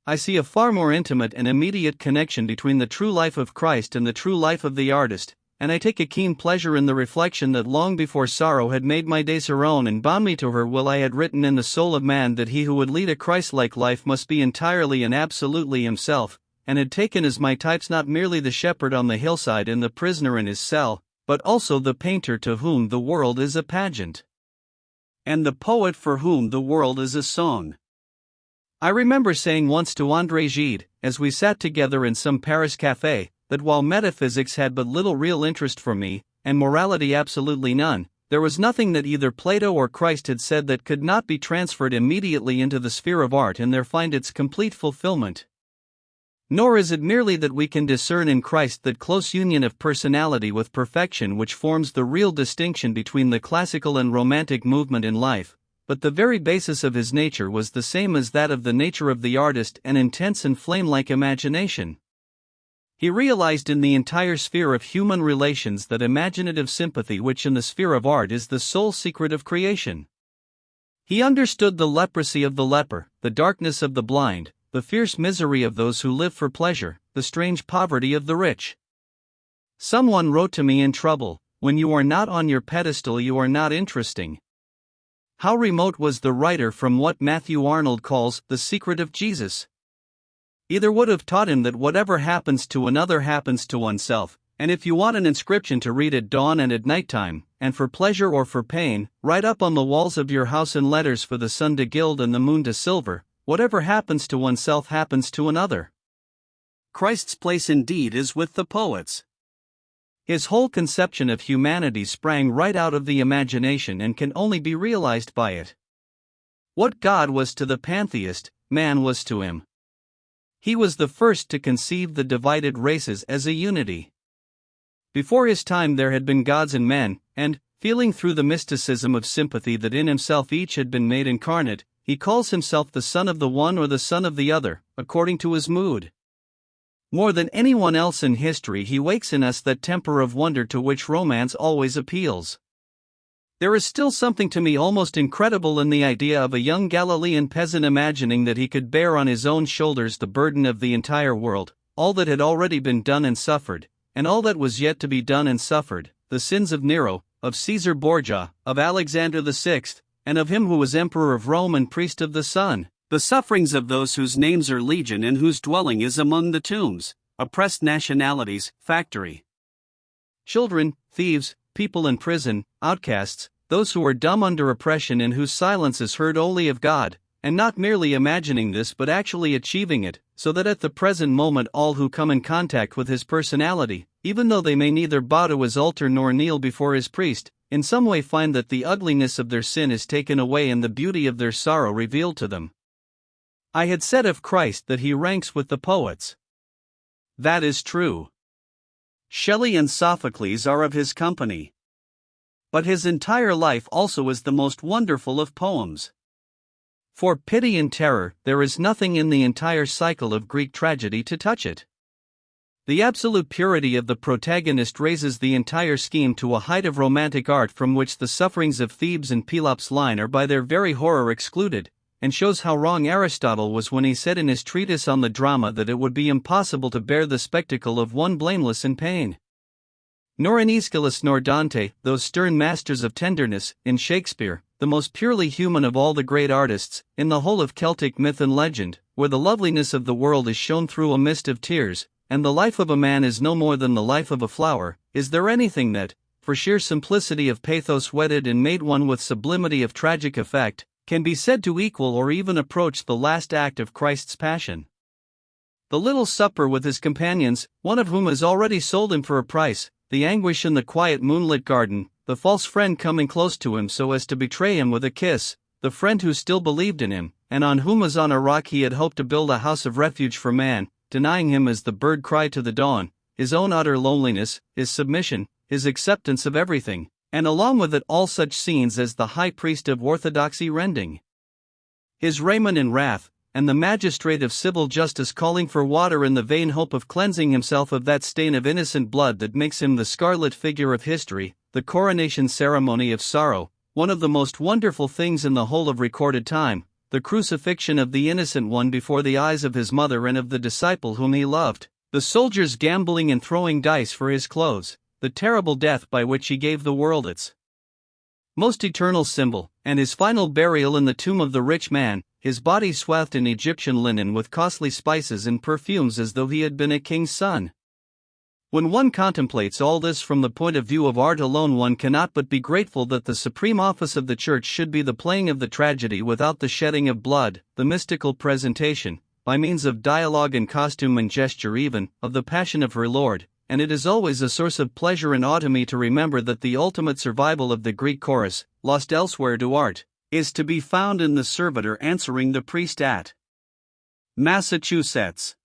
I see a far more intimate and immediate connection between the true life of Christ and the true life of the artist, and I take a keen pleasure in the reflection that long before sorrow had made my days her own and bound me to her will, I had written in the soul of man that he who would lead a Christ-like life must be entirely and absolutely himself, and had taken as my types not merely the shepherd on the hillside and the prisoner in his cell, but also the painter to whom the world is a pageant, and the poet for whom the world is a song. I remember saying once to André Gide, as we sat together in some Paris café, that while metaphysics had but little real interest for me, and morality absolutely none, there was nothing that either Plato or Christ had said that could not be transferred immediately into the sphere of art and there find its complete fulfillment. Nor is it merely that we can discern in Christ that close union of personality with perfection which forms the real distinction between the classical and romantic movement in life, but the very basis of his nature was the same as that of the nature of the artist, an intense and flame-like imagination. He realized in the entire sphere of human relations that imaginative sympathy which in the sphere of art is the sole secret of creation. He understood the leprosy of the leper, the darkness of the blind, the fierce misery of those who live for pleasure, the strange poverty of the rich. Someone wrote to me in trouble, When you are not on your pedestal, you are not interesting. How remote was the writer from what Matthew Arnold calls the secret of Jesus? Either would have taught him that whatever happens to another happens to oneself, and if you want an inscription to read at dawn and at night time, and for pleasure or for pain, write up on the walls of your house in letters for the sun to gild and the moon to silver, whatever happens to oneself happens to another. Christ's place indeed is with the poets. His whole conception of humanity sprang right out of the imagination and can only be realized by it. What God was to the pantheist, man was to him. He was the first to conceive the divided races as a unity. Before his time there had been gods and men, and, feeling through the mysticism of sympathy that in himself each had been made incarnate, he calls himself the son of the one or the son of the other, according to his mood. More than anyone else in history, he wakes in us that temper of wonder to which romance always appeals. There is still something to me almost incredible in the idea of a young Galilean peasant imagining that he could bear on his own shoulders the burden of the entire world, all that had already been done and suffered, and all that was yet to be done and suffered, the sins of Nero, of Caesar Borgia, of Alexander VI, and of him who was emperor of Rome and priest of the sun. The sufferings of those whose names are legion and whose dwelling is among the tombs, oppressed nationalities, factory children, thieves, people in prison, outcasts, those who are dumb under oppression and whose silence is heard only of God, and not merely imagining this but actually achieving it, so that at the present moment all who come in contact with his personality, even though they may neither bow to his altar nor kneel before his priest, in some way find that the ugliness of their sin is taken away and the beauty of their sorrow revealed to them. I had said of Christ that he ranks with the poets. That is true. Shelley and Sophocles are of his company. But his entire life also is the most wonderful of poems. For pity and terror, there is nothing in the entire cycle of Greek tragedy to touch it. The absolute purity of the protagonist raises the entire scheme to a height of romantic art from which the sufferings of Thebes and Pelops' line are by their very horror excluded, and shows how wrong Aristotle was when he said in his treatise on the drama that it would be impossible to bear the spectacle of one blameless in pain. Nor in Aeschylus nor Dante, those stern masters of tenderness, in Shakespeare, the most purely human of all the great artists, in the whole of Celtic myth and legend, where the loveliness of the world is shown through a mist of tears, and the life of a man is no more than the life of a flower, is there anything that, for sheer simplicity of pathos wedded and made one with sublimity of tragic effect, can be said to equal or even approach the last act of Christ's Passion? The little supper with his companions, one of whom has already sold him for a price, the anguish in the quiet moonlit garden, the false friend coming close to him so as to betray him with a kiss, the friend who still believed in him, and on whom as on a rock he had hoped to build a house of refuge for man, denying him as the bird cried to the dawn, his own utter loneliness, his submission, his acceptance of everything, and along with it all such scenes as the high priest of orthodoxy rending his raiment in wrath, and the magistrate of civil justice calling for water in the vain hope of cleansing himself of that stain of innocent blood that makes him the scarlet figure of history, the coronation ceremony of sorrow, one of the most wonderful things in the whole of recorded time, the crucifixion of the innocent one before the eyes of his mother and of the disciple whom he loved, the soldiers gambling and throwing dice for his clothes, the terrible death by which he gave the world its most eternal symbol, and his final burial in the tomb of the rich man, his body swathed in Egyptian linen with costly spices and perfumes as though he had been a king's son. When one contemplates all this from the point of view of art alone, one cannot but be grateful that the supreme office of the Church should be the playing of the tragedy without the shedding of blood, the mystical presentation, by means of dialogue and costume and gesture even, of the passion of her Lord. And it is always a source of pleasure and awe to me to remember that the ultimate survival of the Greek chorus, lost elsewhere to art, is to be found in the servitor answering the priest at Massachusetts.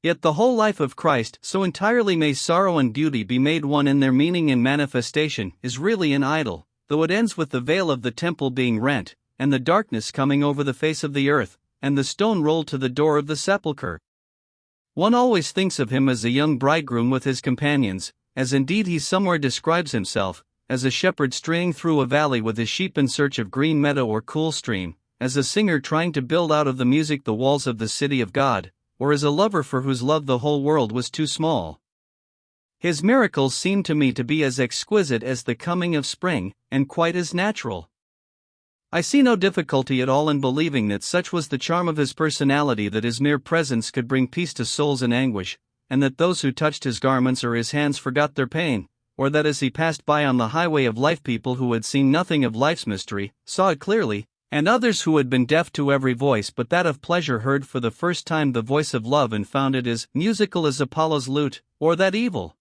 Yet the whole life of Christ, so entirely may sorrow and beauty be made one in their meaning and manifestation, is really an idyll, though it ends with the veil of the temple being rent, and the darkness coming over the face of the earth, and the stone rolled to the door of the sepulchre. One always thinks of him as a young bridegroom with his companions, as indeed he somewhere describes himself, as a shepherd straying through a valley with his sheep in search of green meadow or cool stream, as a singer trying to build out of the music the walls of the city of God, or as a lover for whose love the whole world was too small. His miracles seem to me to be as exquisite as the coming of spring, and quite as natural. I see no difficulty at all in believing that such was the charm of his personality that his mere presence could bring peace to souls in anguish, and that those who touched his garments or his hands forgot their pain, or that as he passed by on the highway of life people who had seen nothing of life's mystery, saw it clearly, and others who had been deaf to every voice but that of pleasure heard for the first time the voice of love and found it as musical as Apollo's lute, or that evil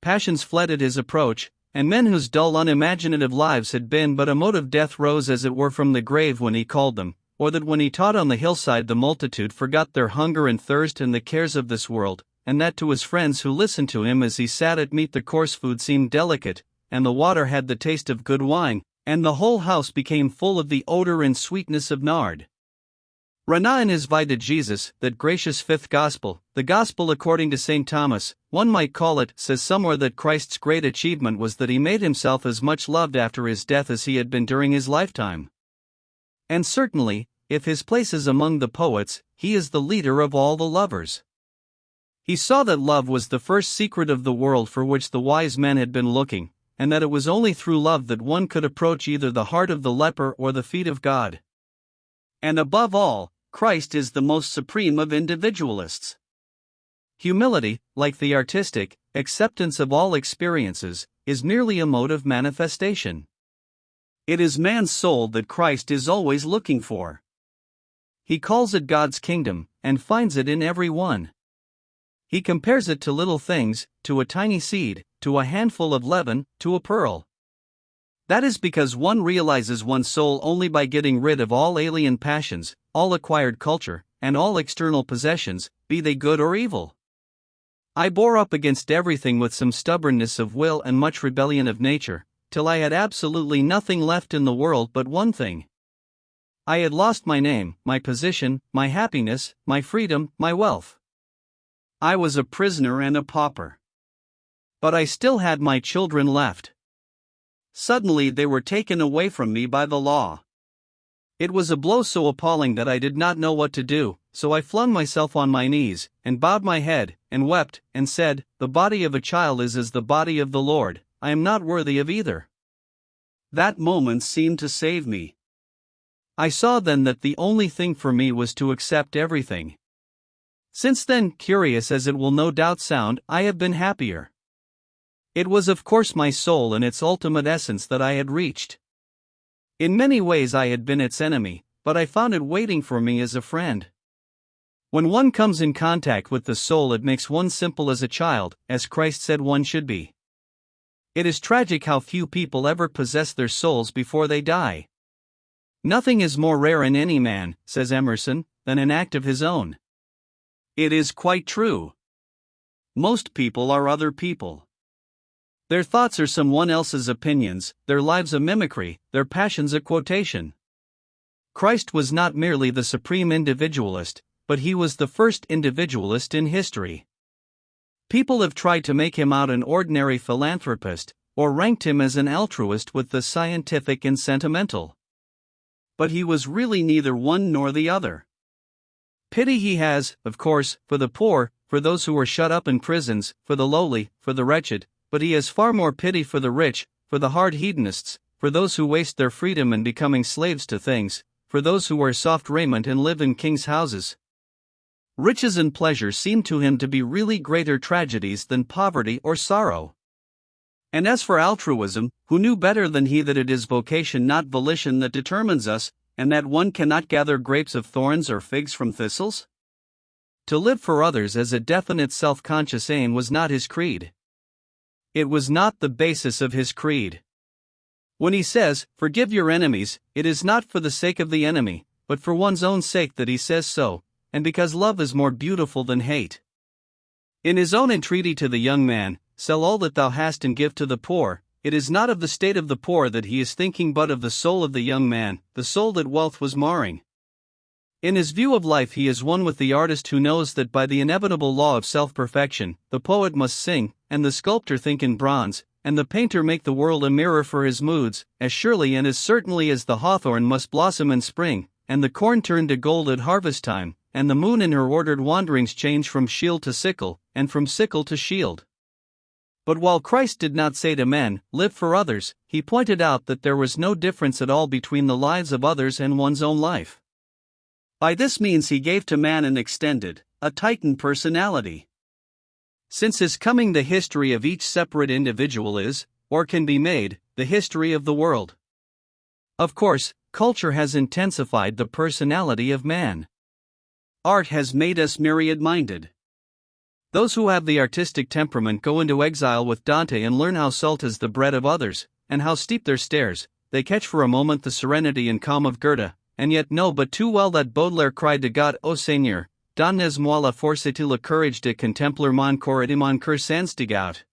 passions fled at his approach, and men whose dull unimaginative lives had been but a mode of death rose as it were from the grave when he called them, or that when he taught on the hillside the multitude forgot their hunger and thirst and the cares of this world, and that to his friends who listened to him as he sat at meat the coarse food seemed delicate, and the water had the taste of good wine, and the whole house became full of the odor and sweetness of nard. Renan in his Vie de Jesus, that gracious fifth gospel, the gospel according to St. Thomas, one might call it, says somewhere that Christ's great achievement was that he made himself as much loved after his death as he had been during his lifetime. And certainly, if his place is among the poets, he is the leader of all the lovers. He saw that love was the first secret of the world for which the wise men had been looking, and that it was only through love that one could approach either the heart of the leper or the feet of God. And above all, Christ is the most supreme of individualists. Humility, like the artistic acceptance of all experiences, is merely a mode of manifestation. It is man's soul that Christ is always looking for. He calls it God's kingdom, and finds it in every one. He compares it to little things, to a tiny seed, to a handful of leaven, to a pearl. That is because one realizes one's soul only by getting rid of all alien passions, all acquired culture, and all external possessions, be they good or evil. I bore up against everything with some stubbornness of will and much rebellion of nature, till I had absolutely nothing left in the world but one thing. I had lost my name, my position, my happiness, my freedom, my wealth. I was a prisoner and a pauper. But I still had my children left. Suddenly they were taken away from me by the law. It was a blow so appalling that I did not know what to do, so I flung myself on my knees, and bowed my head, and wept, and said, "The body of a child is as the body of the Lord, I am not worthy of either." That moment seemed to save me. I saw then that the only thing for me was to accept everything. Since then, curious as it will no doubt sound, I have been happier. It was of course my soul in its ultimate essence that I had reached. In many ways I had been its enemy, but I found it waiting for me as a friend. When one comes in contact with the soul, it makes one simple as a child, as Christ said one should be. It is tragic how few people ever possess their souls before they die. Nothing is more rare in any man, says Immerse, than an act of his own. It is quite true. Most people are other people. Their thoughts are someone else's opinions, their lives a mimicry, their passions a quotation. Christ was not merely the supreme individualist, but he was the first individualist in history. People have tried to make him out an ordinary philanthropist, or ranked him as an altruist with the scientific and sentimental. But he was really neither one nor the other. Pity he has, of course, for the poor, for those who are shut up in prisons, for the lowly, for the wretched, but he has far more pity for the rich, for the hard hedonists, for those who waste their freedom in becoming slaves to things, for those who wear soft raiment and live in kings' houses. Riches and pleasure seem to him to be really greater tragedies than poverty or sorrow. And as for altruism, who knew better than he that it is vocation not volition that determines us, and that one cannot gather grapes of thorns or figs from thistles? To live for others as a definite self-conscious aim was not his creed. It was not the basis of his creed. When he says, "Forgive your enemies," it is not for the sake of the enemy, but for one's own sake that he says so, and because love is more beautiful than hate. In his own entreaty to the young man, "Sell all that thou hast and give to the poor," it is not of the state of the poor that he is thinking but of the soul of the young man, the soul that wealth was marring. In his view of life he is one with the artist who knows that by the inevitable law of self-perfection, the poet must sing, and the sculptor think in bronze, and the painter make the world a mirror for his moods, as surely and as certainly as the hawthorn must blossom in spring, and the corn turn to gold at harvest time, and the moon in her ordered wanderings change from shield to sickle, and from sickle to shield. But while Christ did not say to men, "Live for others," he pointed out that there was no difference at all between the lives of others and one's own life. By this means he gave to man an extended, a titan personality. Since his coming, the history of each separate individual is, or can be made, the history of the world. Of course, culture has intensified the personality of man. Art has made us myriad-minded. Those who have the artistic temperament go into exile with Dante and learn how salt is the bread of others, and how steep their stairs. They catch for a moment the serenity and calm of Goethe, and yet know but too well that Baudelaire cried to God, "O Seigneur, donne-moi la force et le courage de contempler mon corps et mon cœur sans dégoût."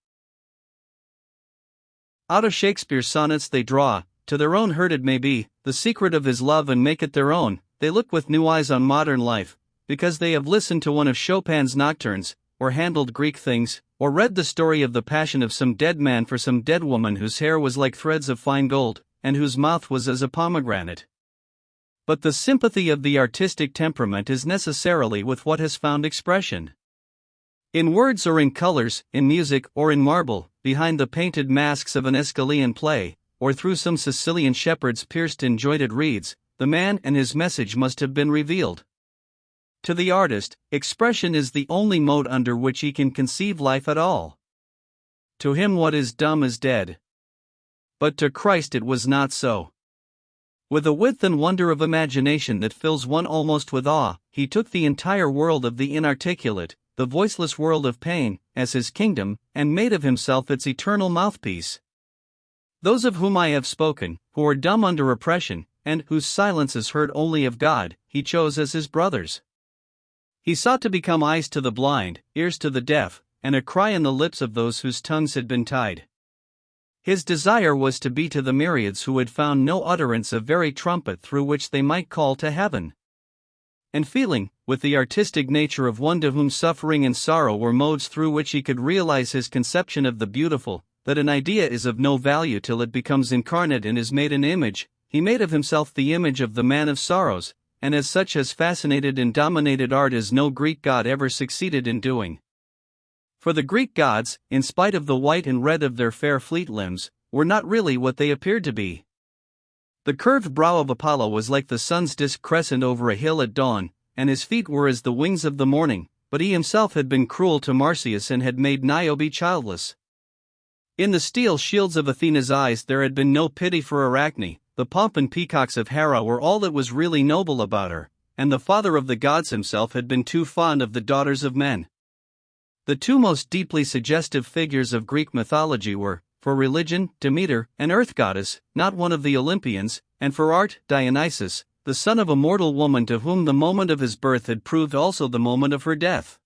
Out of Shakespeare's sonnets they draw, to their own hurt it may be, the secret of his love and make it their own. They look with new eyes on modern life, because they have listened to one of Chopin's nocturnes, or handled Greek things, or read the story of the passion of some dead man for some dead woman whose hair was like threads of fine gold, and whose mouth was as a pomegranate. But the sympathy of the artistic temperament is necessarily with what has found expression. In words or in colors, in music or in marble, behind the painted masks of an Aeschylean play, or through some Sicilian shepherd's pierced and jointed reeds, the man and his message must have been revealed. To the artist, expression is the only mode under which he can conceive life at all. To him what is dumb is dead. But to Christ it was not so. With a width and wonder of imagination that fills one almost with awe, he took the entire world of the inarticulate, the voiceless world of pain, as his kingdom, and made of himself its eternal mouthpiece. Those of whom I have spoken, who are dumb under oppression, and whose silence is heard only of God, he chose as his brothers. He sought to become eyes to the blind, ears to the deaf, and a cry in the lips of those whose tongues had been tied. His desire was to be to the myriads who had found no utterance a very trumpet through which they might call to heaven. And feeling, with the artistic nature of one to whom suffering and sorrow were modes through which he could realize his conception of the beautiful, that an idea is of no value till it becomes incarnate and is made an image, he made of himself the image of the man of sorrows, and as such has fascinated and dominated art as no Greek god ever succeeded in doing. For the Greek gods, in spite of the white and red of their fair fleet limbs, were not really what they appeared to be. The curved brow of Apollo was like the sun's disk crescent over a hill at dawn, and his feet were as the wings of the morning, but he himself had been cruel to Marsyas and had made Niobe childless. In the steel shields of Athena's eyes there had been no pity for Arachne. The pomp and peacocks of Hera were all that was really noble about her, and the father of the gods himself had been too fond of the daughters of men. The two most deeply suggestive figures of Greek mythology were, for religion, Demeter, an earth goddess, not one of the Olympians, and for art, Dionysus, the son of a mortal woman to whom the moment of his birth had proved also the moment of her death.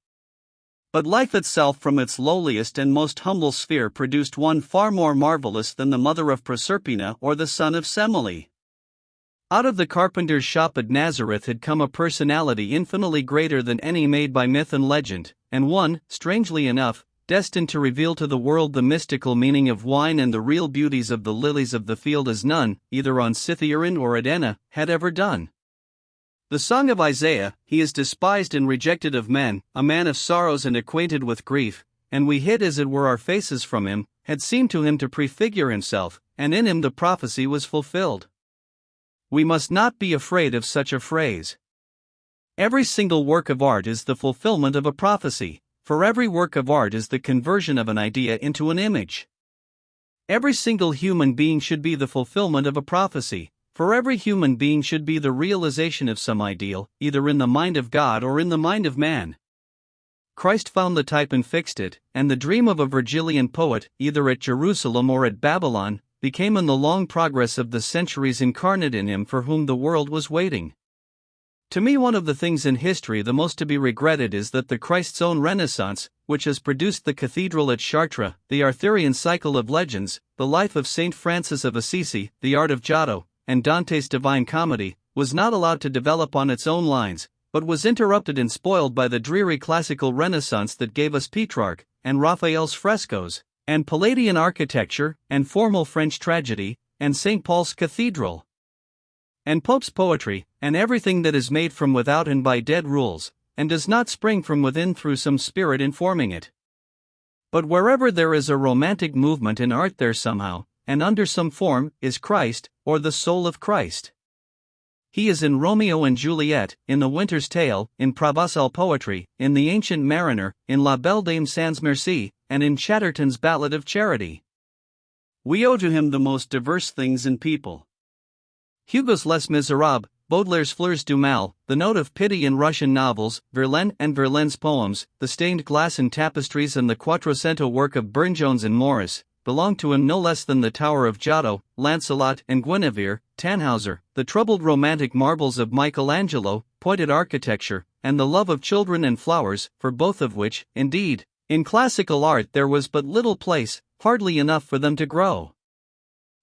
But life itself from its lowliest and most humble sphere produced one far more marvelous than the mother of Proserpina or the son of Semele. Out of the carpenter's shop at Nazareth had come a personality infinitely greater than any made by myth and legend, and one, strangely enough, destined to reveal to the world the mystical meaning of wine and the real beauties of the lilies of the field as none, either on Cytheron or Edena, had ever done. The song of Isaiah, "He is despised and rejected of men, a man of sorrows and acquainted with grief, and we hid as it were our faces from him," had seemed to him to prefigure himself, and in him the prophecy was fulfilled. We must not be afraid of such a phrase. Every single work of art is the fulfillment of a prophecy, for every work of art is the conversion of an idea into an image. Every single human being should be the fulfillment of a prophecy, for every human being should be the realization of some ideal, either in the mind of God or in the mind of man. Christ found the type and fixed it, and the dream of a Virgilian poet, either at Jerusalem or at Babylon, became in the long progress of the centuries incarnate in him for whom the world was waiting. To me, one of the things in history the most to be regretted is that the Christ's own Renaissance, which has produced the cathedral at Chartres, the Arthurian cycle of legends, the life of Saint Francis of Assisi, the art of Giotto, and Dante's Divine Comedy, was not allowed to develop on its own lines, but was interrupted and spoiled by the dreary classical Renaissance that gave us Petrarch, and Raphael's frescoes, and Palladian architecture, and formal French tragedy, and St. Paul's Cathedral, and Pope's poetry, and everything that is made from without and by dead rules, and does not spring from within through some spirit informing it. But wherever there is a romantic movement in art, there somehow, and under some form, is Christ, or the soul of Christ. He is in Romeo and Juliet, in The Winter's Tale, in Provençal poetry, in The Ancient Mariner, in La Belle Dame sans Merci, and in Chatterton's Ballad of Charity. We owe to him the most diverse things in people. Hugo's Les Miserables, Baudelaire's Fleurs du Mal, the note of pity in Russian novels, Verlaine and Verlaine's poems, the stained glass in tapestries, and the Quattrocento work of Burne-Jones and Morris, belong to him no less than the Tower of Giotto, Lancelot and Guinevere, Tannhauser, the troubled romantic marbles of Michelangelo, pointed architecture, and the love of children and flowers, for both of which, indeed, in classical art there was but little place, hardly enough for them to grow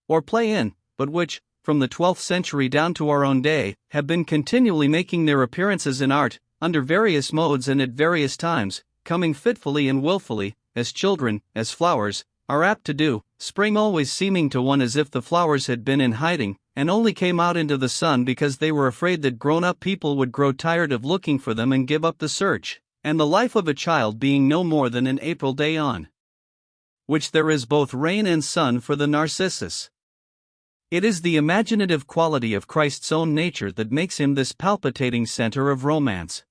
or play in, but which, from the 12th century down to our own day, have been continually making their appearances in art, under various modes and at various times, coming fitfully and willfully, as children, as flowers, are apt to do, spring always seeming to one as if the flowers had been in hiding, and only came out into the sun because they were afraid that grown-up people would grow tired of looking for them and give up the search, and the life of a child being no more than an April day on which there is both rain and sun for the narcissus. It is the imaginative quality of Christ's own nature that makes him this palpitating center of romance.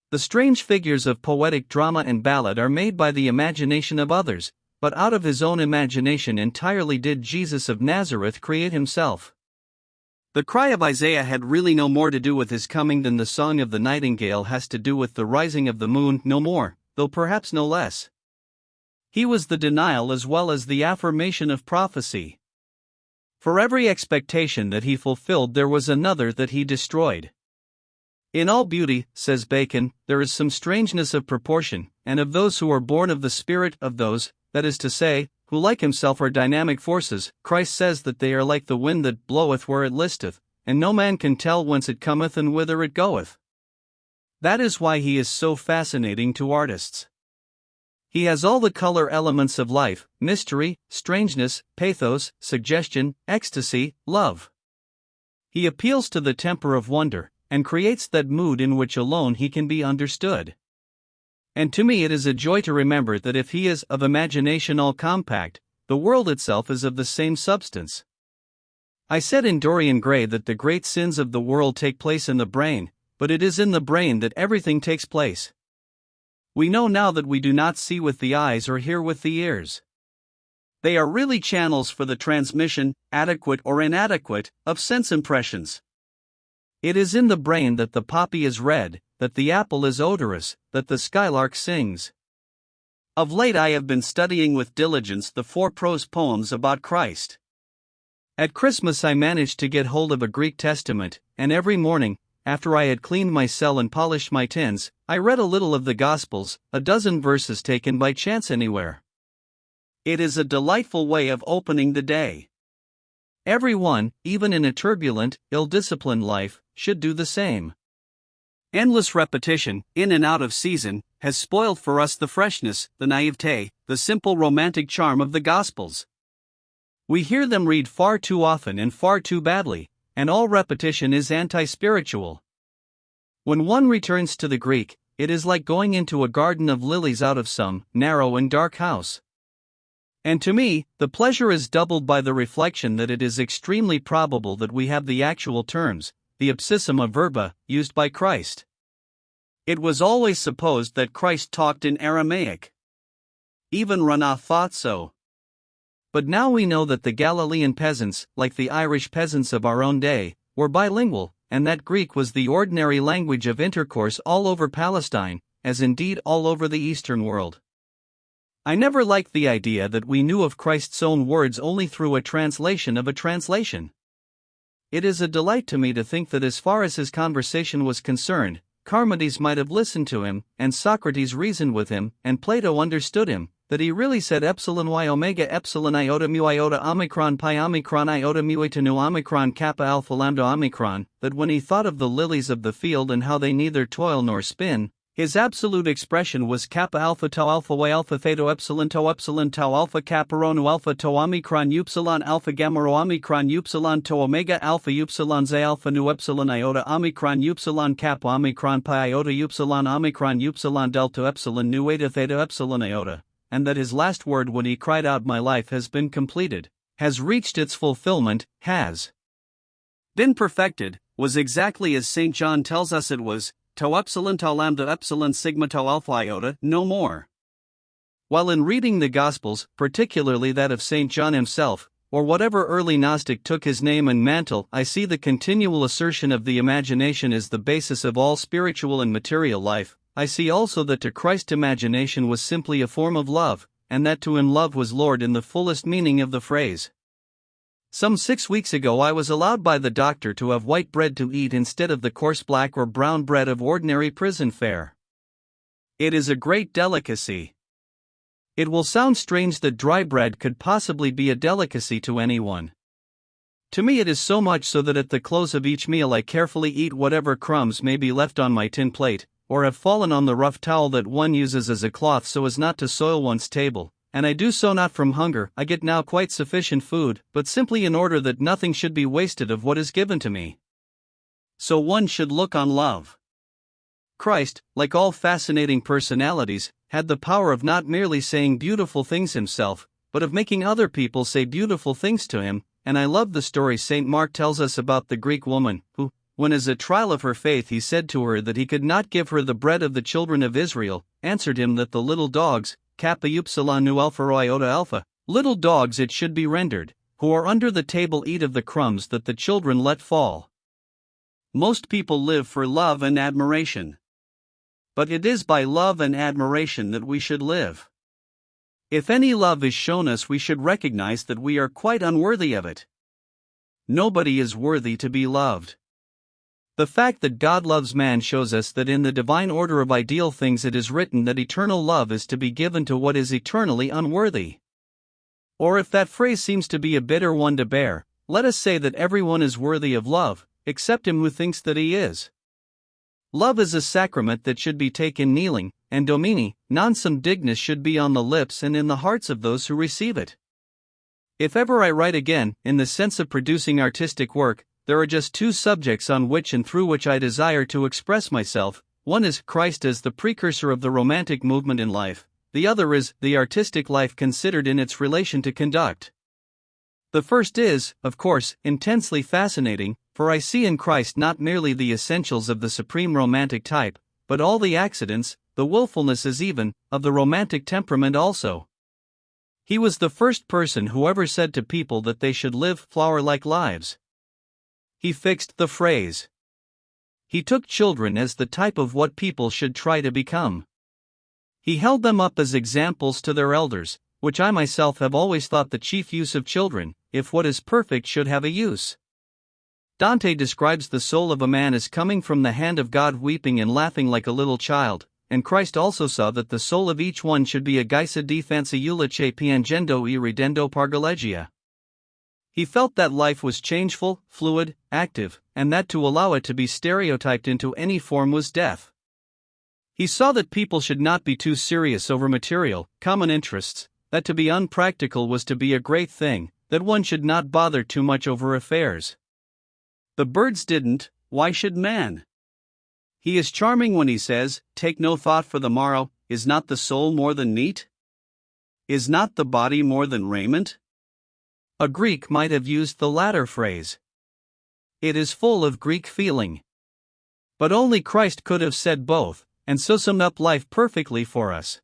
The strange figures of poetic drama and ballad are made by the imagination of others, but out of his own imagination entirely did Jesus of Nazareth create himself. The cry of Isaiah had really no more to do with his coming than the song of the nightingale has to do with the rising of the moon, no more, though perhaps no less. He was the denial as well as the affirmation of prophecy. For every expectation that he fulfilled there was another that he destroyed. In all beauty, says Bacon, there is some strangeness of proportion, and of those who are born of the Spirit, of those, that is to say, who like himself are dynamic forces, Christ says that they are like the wind that bloweth where it listeth, and no man can tell whence it cometh and whither it goeth. That is why he is so fascinating to artists. He has all the color elements of life: mystery, strangeness, pathos, suggestion, ecstasy, love. He appeals to the temper of wonder, and creates that mood in which alone he can be understood. And to me it is a joy to remember that if he is of imagination all compact, the world itself is of the same substance. I said in Dorian Gray that the great sins of the world take place in the brain, but it is in the brain that everything takes place. We know now that we do not see with the eyes or hear with the ears. They are really channels for the transmission, adequate or inadequate, of sense impressions. It is in the brain that the poppy is red, that the apple is odorous, that the skylark sings. Of late I have been studying with diligence the 4 prose poems about Christ. At Christmas I managed to get hold of a Greek Testament, and every morning, after I had cleaned my cell and polished my tins, I read a little of the Gospels, a dozen verses taken by chance anywhere. It is a delightful way of opening the day. Every one, even in a turbulent, ill-disciplined life, should do the same. Endless repetition, in and out of season, has spoiled for us the freshness, the naivete, the simple romantic charm of the Gospels. We hear them read far too often and far too badly, and all repetition is anti-spiritual. When one returns to the Greek, it is like going into a garden of lilies out of some narrow and dark house. And to me, the pleasure is doubled by the reflection that it is extremely probable that we have the actual terms, the ipsissima verba, used by Christ. It was always supposed that Christ talked in Aramaic. Even Ranah thought so. But now we know that the Galilean peasants, like the Irish peasants of our own day, were bilingual, and that Greek was the ordinary language of intercourse all over Palestine, as indeed all over the Eastern world. I never liked the idea that we knew of Christ's own words only through a translation of a translation. It is a delight to me to think that as far as his conversation was concerned, Charmides might have listened to him, and Socrates reasoned with him, and Plato understood him, that he really said epsilon y omega epsilon iota mu iota omicron pi omicron iota mu eta nu omicron kappa alpha lambda omicron, that when he thought of the lilies of the field and how they neither toil nor spin, his absolute expression was kappa alpha tau alpha y alpha theta epsilon tau alpha kappa rho nu alpha tau omicron upsilon alpha gamma rho omicron upsilon tau omega alpha upsilon z alpha nu epsilon iota omicron upsilon kappa omicron pi iota upsilon omicron upsilon delta epsilon nu eta theta epsilon iota. and that his last word when he cried out, "My life has been completed, has reached its fulfillment, has been perfected," was exactly as St. John tells us it was, tau epsilon tau lambda epsilon sigma tau alpha iota, no more. While in reading the Gospels, particularly that of St. John himself, or whatever early Gnostic took his name and mantle, I see the continual assertion of the imagination as the basis of all spiritual and material life. I see also that to Christ imagination was simply a form of love, and that to him love was Lord in the fullest meaning of the phrase. Some 6 weeks ago I was allowed by the doctor to have white bread to eat instead of the coarse black or brown bread of ordinary prison fare. It is a great delicacy. It will sound strange that dry bread could possibly be a delicacy to anyone. To me it is so much so that at the close of each meal I carefully eat whatever crumbs may be left on my tin plate, or have fallen on the rough towel that one uses as a cloth so as not to soil one's table, and I do so not from hunger. I get now quite sufficient food, but simply in order that nothing should be wasted of what is given to me. So one should look on love. Christ, like all fascinating personalities, had the power of not merely saying beautiful things himself, but of making other people say beautiful things to him, and I love the story St. Mark tells us about the Greek woman, who, when as a trial of her faith he said to her that he could not give her the bread of the children of Israel, answered him that the little dogs, kappa upsilon nu alpha rho iota alpha, little dogs it should be rendered, who are under the table eat of the crumbs that the children let fall. Most people live for love and admiration. But it is by love and admiration that we should live. If any love is shown us, we should recognize that we are quite unworthy of it. Nobody is worthy to be loved. The fact that God loves man shows us that in the divine order of ideal things it is written that eternal love is to be given to what is eternally unworthy. Or if that phrase seems to be a bitter one to bear, let us say that everyone is worthy of love, except him who thinks that he is. Love is a sacrament that should be taken kneeling, and Domini, non sum dignus should be on the lips and in the hearts of those who receive it. If ever I write again, in the sense of producing artistic work, there are just two subjects on which and through which I desire to express myself. One is Christ as the precursor of the romantic movement in life, the other is the artistic life considered in its relation to conduct. The first is, of course, intensely fascinating, for I see in Christ not merely the essentials of the supreme romantic type, but all the accidents, the willfulnesses even, of the romantic temperament also. He was the first person who ever said to people that they should live flower-like lives. He fixed the phrase. He took children as the type of what people should try to become. He held them up as examples to their elders, which I myself have always thought the chief use of children, if what is perfect should have a use. Dante describes the soul of a man as coming from the hand of God weeping and laughing like a little child, and Christ also saw that the soul of each one should be a geisa di fanciullae piangendo e ridendo pargolegia. He felt that life was changeful, fluid, active, and that to allow it to be stereotyped into any form was death. He saw that people should not be too serious over material, common interests, that to be unpractical was to be a great thing, that one should not bother too much over affairs. The birds didn't, why should man? He is charming when he says, "Take no thought for the morrow, is not the soul more than meat? Is not the body more than raiment?" A Greek might have used the latter phrase. It is full of Greek feeling. But only Christ could have said both, and so summed up life perfectly for us.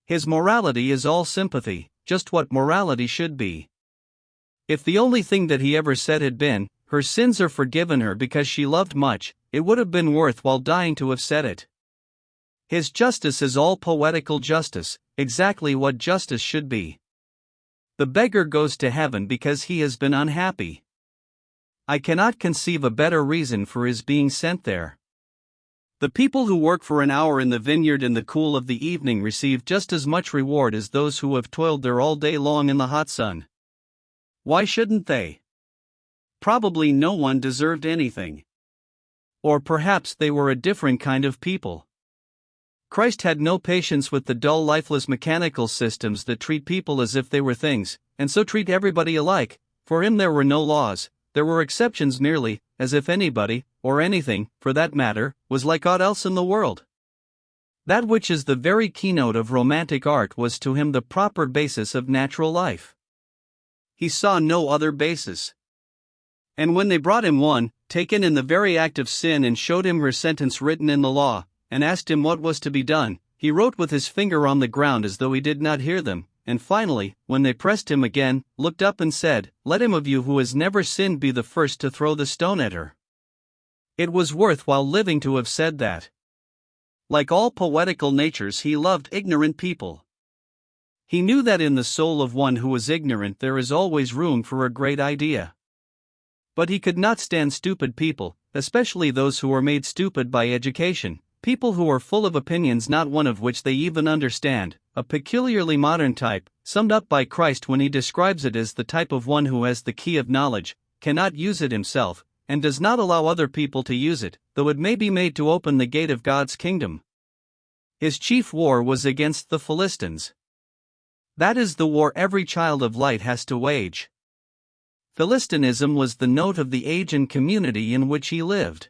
His morality is all sympathy, just what morality should be. If the only thing that he ever said had been, "Her sins are forgiven her because she loved much," it would have been worth while dying to have said it. His justice is all poetical justice, exactly what justice should be. The beggar goes to heaven because he has been unhappy. I cannot conceive a better reason for his being sent there. The people who work for an hour in the vineyard in the cool of the evening receive just as much reward as those who have toiled there all day long in the hot sun. Why shouldn't they? Probably no one deserved anything. Or perhaps they were a different kind of people. Christ had no patience with the dull, lifeless mechanical systems that treat people as if they were things, and so treat everybody alike. For him there were no laws, there were exceptions merely, as if anybody, or anything, for that matter, was like aught else in the world. That which is the very keynote of romantic art was to him the proper basis of natural life. He saw no other basis. And when they brought him one, taken in the very act of sin, and showed him her sentence written in the law, and asked him what was to be done, he wrote with his finger on the ground as though he did not hear them, and finally, when they pressed him again, looked up and said, "Let him of you who has never sinned be the first to throw the stone at her." It was worth while living to have said that. Like all poetical natures, he loved ignorant people. He knew that in the soul of one who is ignorant there is always room for a great idea. But he could not stand stupid people, especially those who are made stupid by education, people who are full of opinions not one of which they even understand, a peculiarly modern type, summed up by Christ when he describes it as the type of one who has the key of knowledge, cannot use it himself, and does not allow other people to use it, though it may be made to open the gate of God's kingdom. His chief war was against the Philistines. That is the war every child of light has to wage. Philistinism was the note of the age and community in which he lived.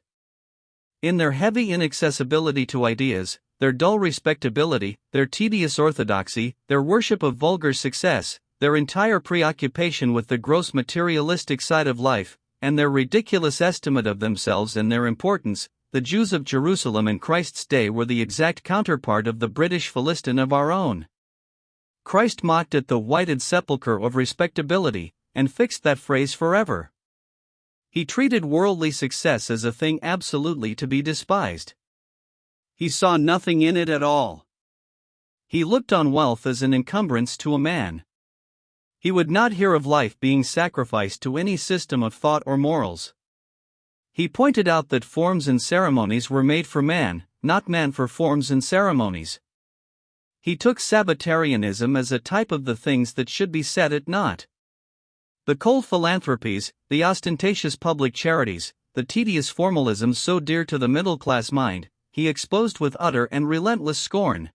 In their heavy inaccessibility to ideas, their dull respectability, their tedious orthodoxy, their worship of vulgar success, their entire preoccupation with the gross materialistic side of life, and their ridiculous estimate of themselves and their importance, the Jews of Jerusalem in Christ's day were the exact counterpart of the British Philistine of our own. Christ mocked at the whited sepulchre of respectability, and fixed that phrase forever. He treated worldly success as a thing absolutely to be despised. He saw nothing in it at all. He looked on wealth as an encumbrance to a man. He would not hear of life being sacrificed to any system of thought or morals. He pointed out that forms and ceremonies were made for man, not man for forms and ceremonies. He took Sabbatarianism as a type of the things that should be set at naught. The cold philanthropies, the ostentatious public charities, the tedious formalisms so dear to the middle-class mind, he exposed with utter and relentless scorn.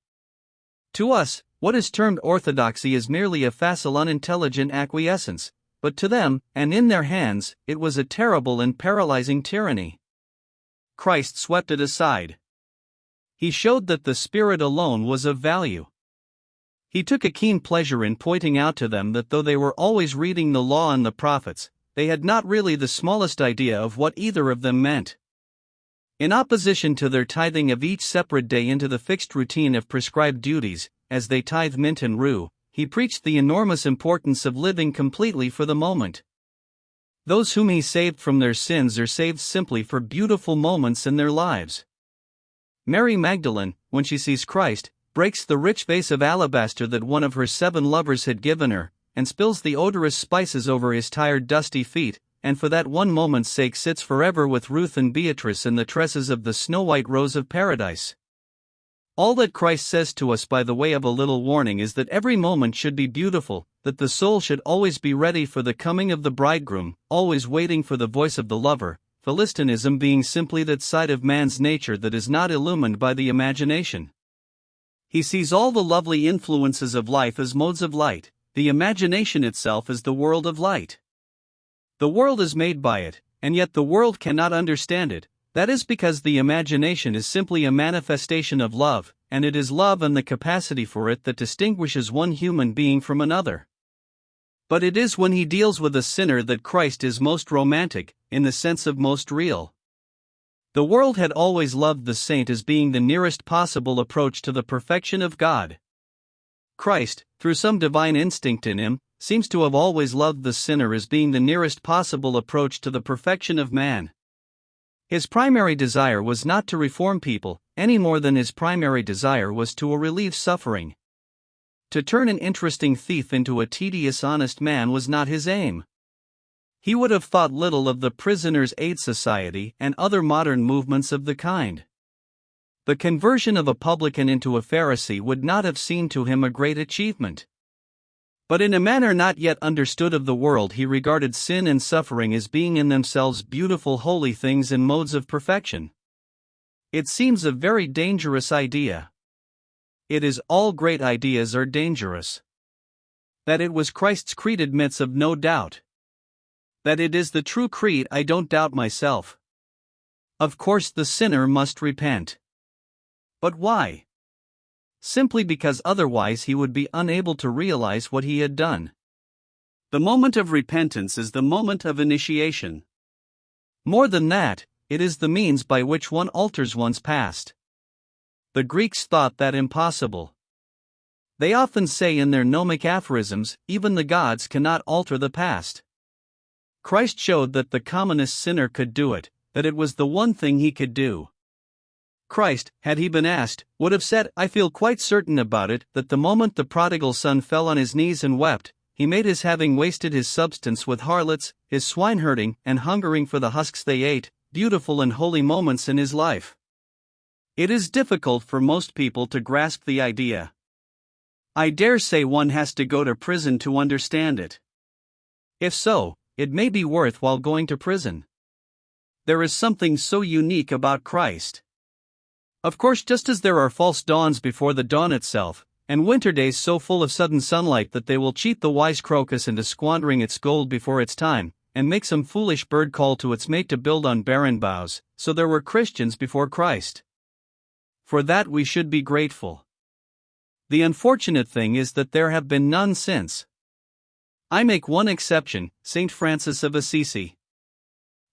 To us, what is termed orthodoxy is merely a facile unintelligent acquiescence, but to them, and in their hands, it was a terrible and paralyzing tyranny. Christ swept it aside. He showed that the Spirit alone was of value. He took a keen pleasure in pointing out to them that though they were always reading the law and the prophets, they had not really the smallest idea of what either of them meant. In opposition to their tithing of each separate day into the fixed routine of prescribed duties, as they tithe mint and rue, he preached the enormous importance of living completely for the moment. Those whom he saved from their sins are saved simply for beautiful moments in their lives. Mary Magdalene, when she sees Christ, breaks the rich vase of alabaster that one of her 7 lovers had given her, and spills the odorous spices over his tired dusty feet, and for that one moment's sake sits forever with Ruth and Beatrice in the tresses of the snow-white rose of paradise. All that Christ says to us by the way of a little warning is that every moment should be beautiful, that the soul should always be ready for the coming of the bridegroom, always waiting for the voice of the lover, Philistinism being simply that side of man's nature that is not illumined by the imagination. He sees all the lovely influences of life as modes of light, the imagination itself as the world of light. The world is made by it, and yet the world cannot understand it. That is because the imagination is simply a manifestation of love, and it is love and the capacity for it that distinguishes one human being from another. But it is when he deals with a sinner that Christ is most romantic, in the sense of most real. The world had always loved the saint as being the nearest possible approach to the perfection of God. Christ, through some divine instinct in him, seems to have always loved the sinner as being the nearest possible approach to the perfection of man. His primary desire was not to reform people, any more than his primary desire was to relieve suffering. To turn an interesting thief into a tedious honest man was not his aim. He would have thought little of the Prisoners' Aid Society and other modern movements of the kind. The conversion of a publican into a Pharisee would not have seemed to him a great achievement. But in a manner not yet understood of the world, he regarded sin and suffering as being in themselves beautiful holy things and modes of perfection. It seems a very dangerous idea. It is all great ideas are dangerous. That it was Christ's creed admits of no doubt. That it is the true creed I don't doubt myself. Of course the sinner must repent. But why? simply because otherwise he would be unable to realize what he had done. The moment of repentance is the moment of initiation. More than that, it is the means by which one alters one's past. The Greeks thought that impossible. They often say in their gnomic aphorisms, even the gods cannot alter the past. Christ showed that the commonest sinner could do it, that it was the one thing he could do. Christ, had he been asked, would have said, "I feel quite certain about it, that the moment the prodigal son fell on his knees and wept, he made his having wasted his substance with harlots, his swineherding and hungering for the husks they ate, beautiful and holy moments in his life." It is difficult for most people to grasp the idea. I dare say one has to go to prison to understand it. If so, it may be worthwhile going to prison. There is something so unique about Christ. Of course, just as there are false dawns before the dawn itself, and winter days so full of sudden sunlight that they will cheat the wise crocus into squandering its gold before its time, and make some foolish bird call to its mate to build on barren boughs, so there were Christians before Christ. For that we should be grateful. The unfortunate thing is that there have been none since. I make one exception, St. Francis of Assisi.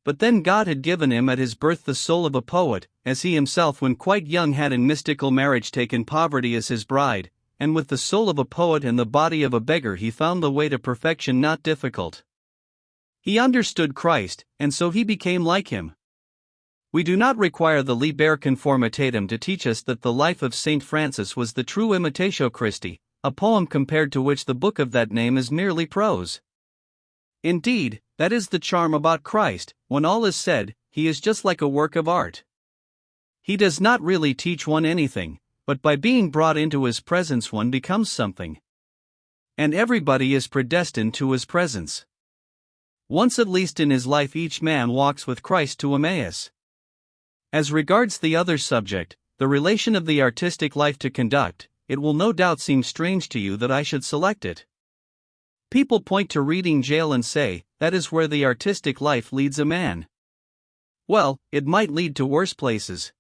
But then God had given him at his birth the soul of a poet, as he himself when quite young had in mystical marriage taken poverty as his bride, and with the soul of a poet and the body of a beggar he found the way to perfection not difficult. He understood Christ, and so he became like him. We do not require the Liber Conformitatem to teach us that the life of St. Francis was the true Imitatio Christi, a poem compared to which the book of that name is merely prose. Indeed, that is the charm about Christ. When all is said, he is just like a work of art. He does not really teach one anything, but by being brought into his presence one becomes something. And everybody is predestined to his presence. Once at least in his life each man walks with Christ to Emmaus. As regards the other subject, the relation of the artistic life to conduct, it will no doubt seem strange to you that I should select it. People point to Reading Jail and say, that is where the artistic life leads a man. Well, it might lead to worse places.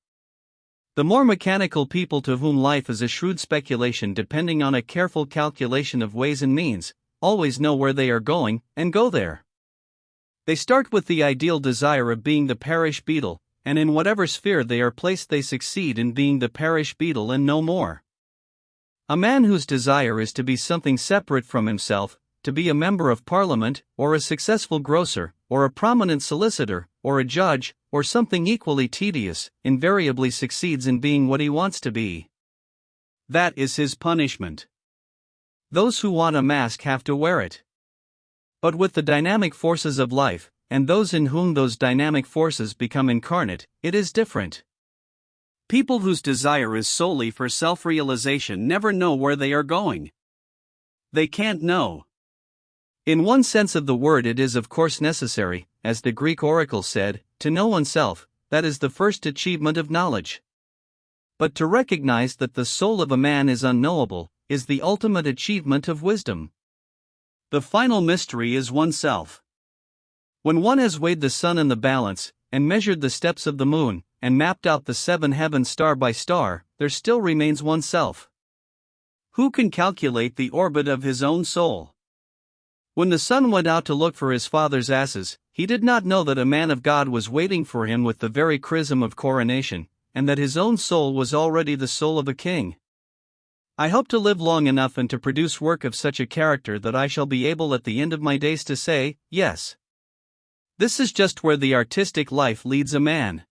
The more mechanical people to whom life is a shrewd speculation depending on a careful calculation of ways and means, always know where they are going, and go there. They start with the ideal desire of being the parish beadle, and in whatever sphere they are placed they succeed in being the parish beadle and no more. A man whose desire is to be something separate from himself, to be a member of Parliament, or a successful grocer, or a prominent solicitor, or a judge, or something equally tedious, invariably succeeds in being what he wants to be. That is his punishment. Those who want a mask have to wear it. But with the dynamic forces of life, and those in whom those dynamic forces become incarnate, it is different. People whose desire is solely for self-realization never know where they are going. They can't know. In one sense of the word it is of course necessary, as the Greek oracle said, to know oneself, that is the first achievement of knowledge. But to recognize that the soul of a man is unknowable, is the ultimate achievement of wisdom. The final mystery is oneself. When one has weighed the sun in the balance, and measured the steps of the moon, and mapped out the seven heavens star by star, there still remains oneself. Who can calculate the orbit of his own soul? When the son went out to look for his father's asses, he did not know that a man of God was waiting for him with the very chrism of coronation, and that his own soul was already the soul of a king. I hope to live long enough and to produce work of such a character that I shall be able at the end of my days to say, yes. This is just where the artistic life leads a man.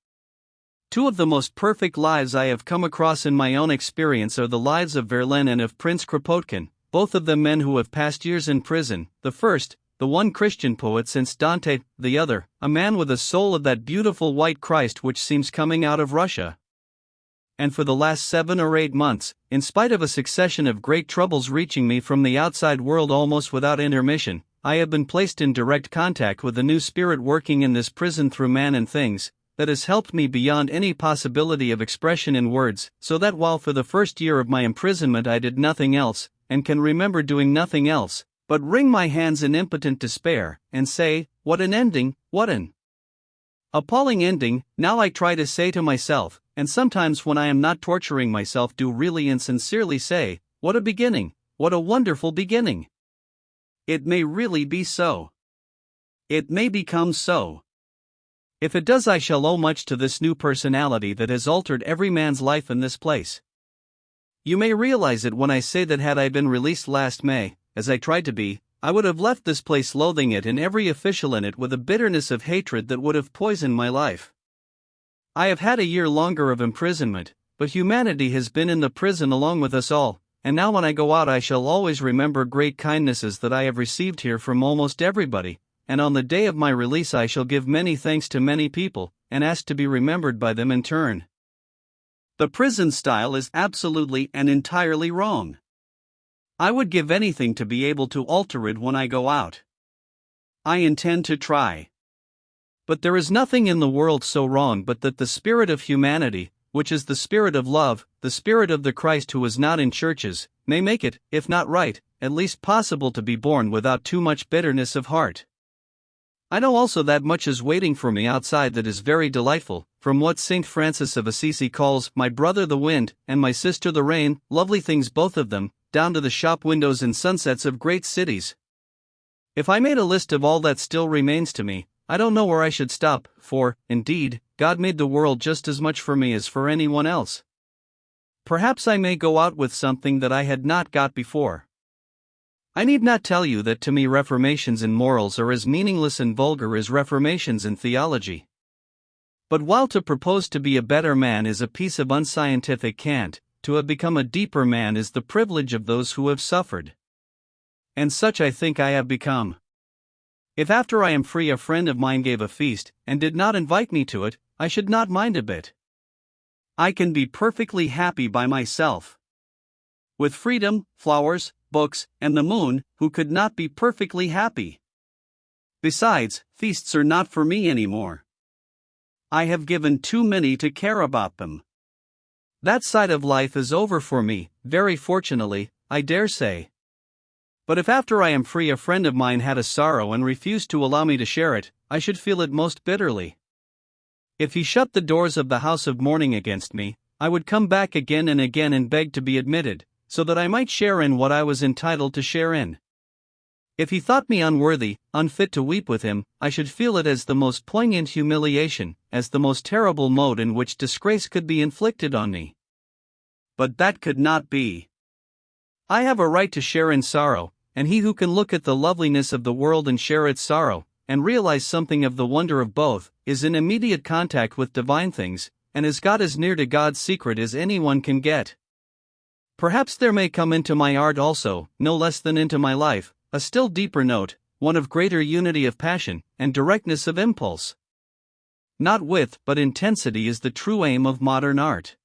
Two of the most perfect lives I have come across in my own experience are the lives of Verlaine and of Prince Kropotkin, both of them men who have passed years in prison, the first, the one Christian poet since Dante, the other, a man with a soul of that beautiful white Christ which seems coming out of Russia. And for the last 7 or 8 months, in spite of a succession of great troubles reaching me from the outside world almost without intermission, I have been placed in direct contact with the new spirit working in this prison through man and things, that has helped me beyond any possibility of expression in words, so that while for the first year of my imprisonment I did nothing else, and can remember doing nothing else, but wring my hands in impotent despair, and say, what an ending, what an appalling ending, now I try to say to myself, and sometimes when I am not torturing myself do really and sincerely say, what a beginning, what a wonderful beginning. It may really be so. It may become so. If it does, I shall owe much to this new personality that has altered every man's life in this place. You may realize it when I say that had I been released last May, as I tried to be, I would have left this place loathing it and every official in it with a bitterness of hatred that would have poisoned my life. I have had a year longer of imprisonment, but humanity has been in the prison along with us all, and now when I go out I shall always remember great kindnesses that I have received here from almost everybody, and on the day of my release I shall give many thanks to many people, and ask to be remembered by them in turn. The prison style is absolutely and entirely wrong. I would give anything to be able to alter it when I go out. I intend to try. But there is nothing in the world so wrong but that the spirit of humanity, which is the spirit of love, the spirit of the Christ who is not in churches, may make it, if not right, at least possible to be born without too much bitterness of heart. I know also that much is waiting for me outside that is very delightful, from what St. Francis of Assisi calls my brother the wind and my sister the rain, lovely things both of them, down to the shop windows and sunsets of great cities. If I made a list of all that still remains to me, I don't know where I should stop, for, indeed, God made the world just as much for me as for anyone else. Perhaps I may go out with something that I had not got before. I need not tell you that to me reformations in morals are as meaningless and vulgar as reformations in theology. But while to propose to be a better man is a piece of unscientific cant, to have become a deeper man is the privilege of those who have suffered. And such I think I have become. If after I am free a friend of mine gave a feast, and did not invite me to it, I should not mind a bit. I can be perfectly happy by myself. With freedom, flowers, books, and the moon, who could not be perfectly happy? Besides, feasts are not for me anymore. I have given too many to care about them. That side of life is over for me, very fortunately, I dare say. But if after I am free a friend of mine had a sorrow and refused to allow me to share it, I should feel it most bitterly. If he shut the doors of the house of mourning against me, I would come back again and beg to be admitted, so that I might share in what I was entitled to share in. If he thought me unworthy, unfit to weep with him, I should feel it as the most poignant humiliation, as the most terrible mode in which disgrace could be inflicted on me. But that could not be. I have a right to share in sorrow, and he who can look at the loveliness of the world and share its sorrow, and realize something of the wonder of both, is in immediate contact with divine things, and has got as near to God's secret as anyone can get. Perhaps there may come into my art also, no less than into my life, a still deeper note, one of greater unity of passion, and directness of impulse. Not width but intensity is the true aim of modern art.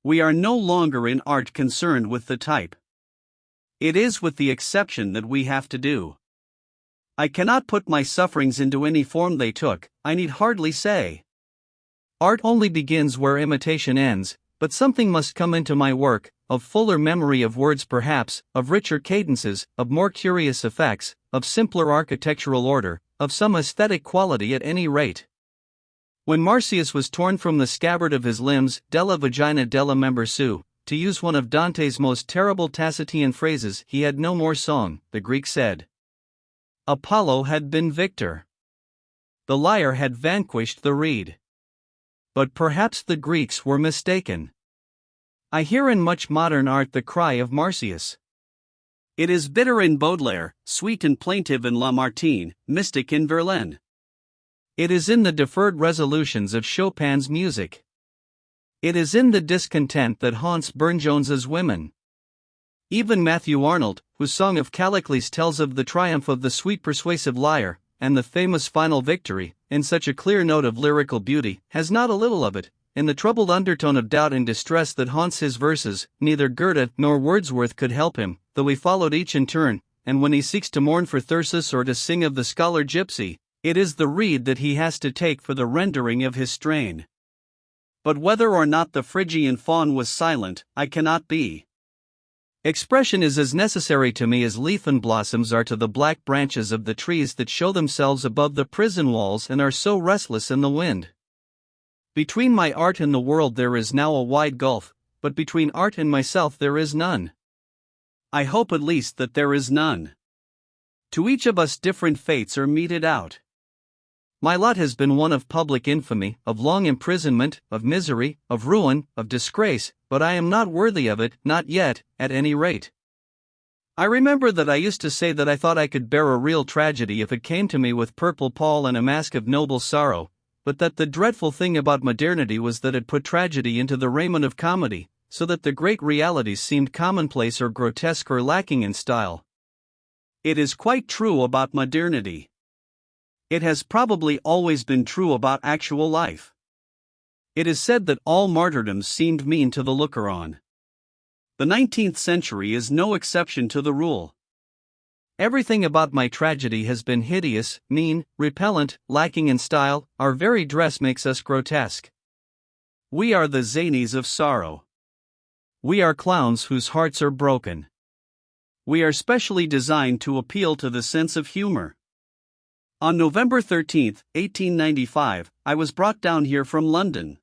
We are no longer in art concerned with the type. It is with the exception that we have to do. I cannot put my sufferings into any form they took, I need hardly say. Art only begins where imitation ends, but something must come into my work, of fuller memory of words perhaps, of richer cadences, of more curious effects, of simpler architectural order, of some aesthetic quality at any rate. When Marsyas was torn from the scabbard of his limbs, della vagina della member su, to use one of Dante's most terrible Tacitean phrases, he had no more song, the Greek said. Apollo had been victor. The lyre had vanquished the reed. But perhaps the Greeks were mistaken. I hear in much modern art the cry of Marsyas. It is bitter in Baudelaire, sweet and plaintive in Lamartine, mystic in Verlaine. It is in the deferred resolutions of Chopin's music. It is in the discontent that haunts Burne-Jones's women. Even Matthew Arnold, whose song of Callicles tells of the triumph of the sweet persuasive lyre, and the famous final victory, in such a clear note of lyrical beauty, has not a little of it, in the troubled undertone of doubt and distress that haunts his verses. Neither Goethe nor Wordsworth could help him, though he followed each in turn, and when he seeks to mourn for Thyrsis or to sing of the scholar gypsy, it is the reed that he has to take for the rendering of his strain. But whether or not the Phrygian faun was silent, I cannot be. Expression is as necessary to me as leaf and blossoms are to the black branches of the trees that show themselves above the prison walls and are so restless in the wind. Between my art and the world there is now a wide gulf, but between art and myself there is none. I hope at least that there is none. To each of us different fates are meted out. My lot has been one of public infamy, of long imprisonment, of misery, of ruin, of disgrace, but I am not worthy of it, not yet, at any rate. I remember that I used to say that I thought I could bear a real tragedy if it came to me with purple pall and a mask of noble sorrow, but that the dreadful thing about modernity was that it put tragedy into the raiment of comedy, so that the great realities seemed commonplace or grotesque or lacking in style. It is quite true about modernity. It has probably always been true about actual life. It is said that all martyrdoms seemed mean to the looker-on. The 19th century is no exception to the rule. Everything about my tragedy has been hideous, mean, repellent, lacking in style. Our very dress makes us grotesque. We are the zanies of sorrow. We are clowns whose hearts are broken. We are specially designed to appeal to the sense of humor. On November 13, 1895, I was brought down here from London.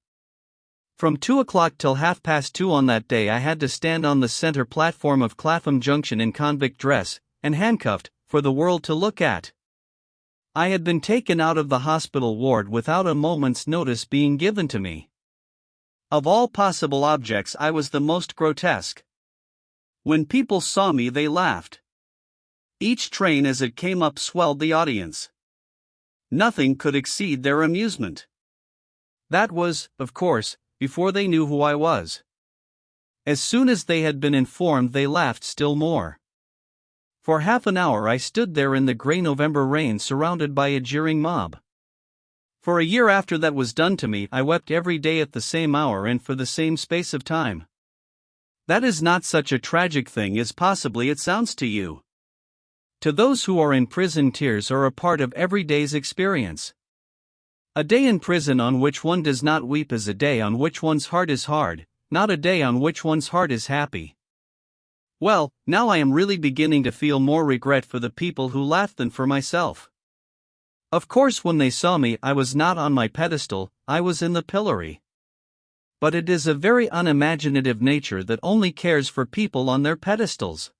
From 2 o'clock till 2:30 on that day I had to stand on the centre platform of Clapham Junction in convict dress, and handcuffed, for the world to look at. I had been taken out of the hospital ward without a moment's notice being given to me. Of all possible objects I was the most grotesque. When people saw me they laughed. Each train as it came up swelled the audience. Nothing could exceed their amusement. That was, of course, before they knew who I was. As soon as they had been informed they laughed still more. For half an hour I stood there in the grey November rain surrounded by a jeering mob. For a year after that was done to me I wept every day at the same hour and for the same space of time. That is not such a tragic thing as possibly it sounds to you. To those who are in prison tears are a part of every day's experience. A day in prison on which one does not weep is a day on which one's heart is hard, not a day on which one's heart is happy. Well, now I am really beginning to feel more regret for the people who laughed than for myself. Of course when they saw me I was not on my pedestal, I was in the pillory. But it is a very unimaginative nature that only cares for people on their pedestals.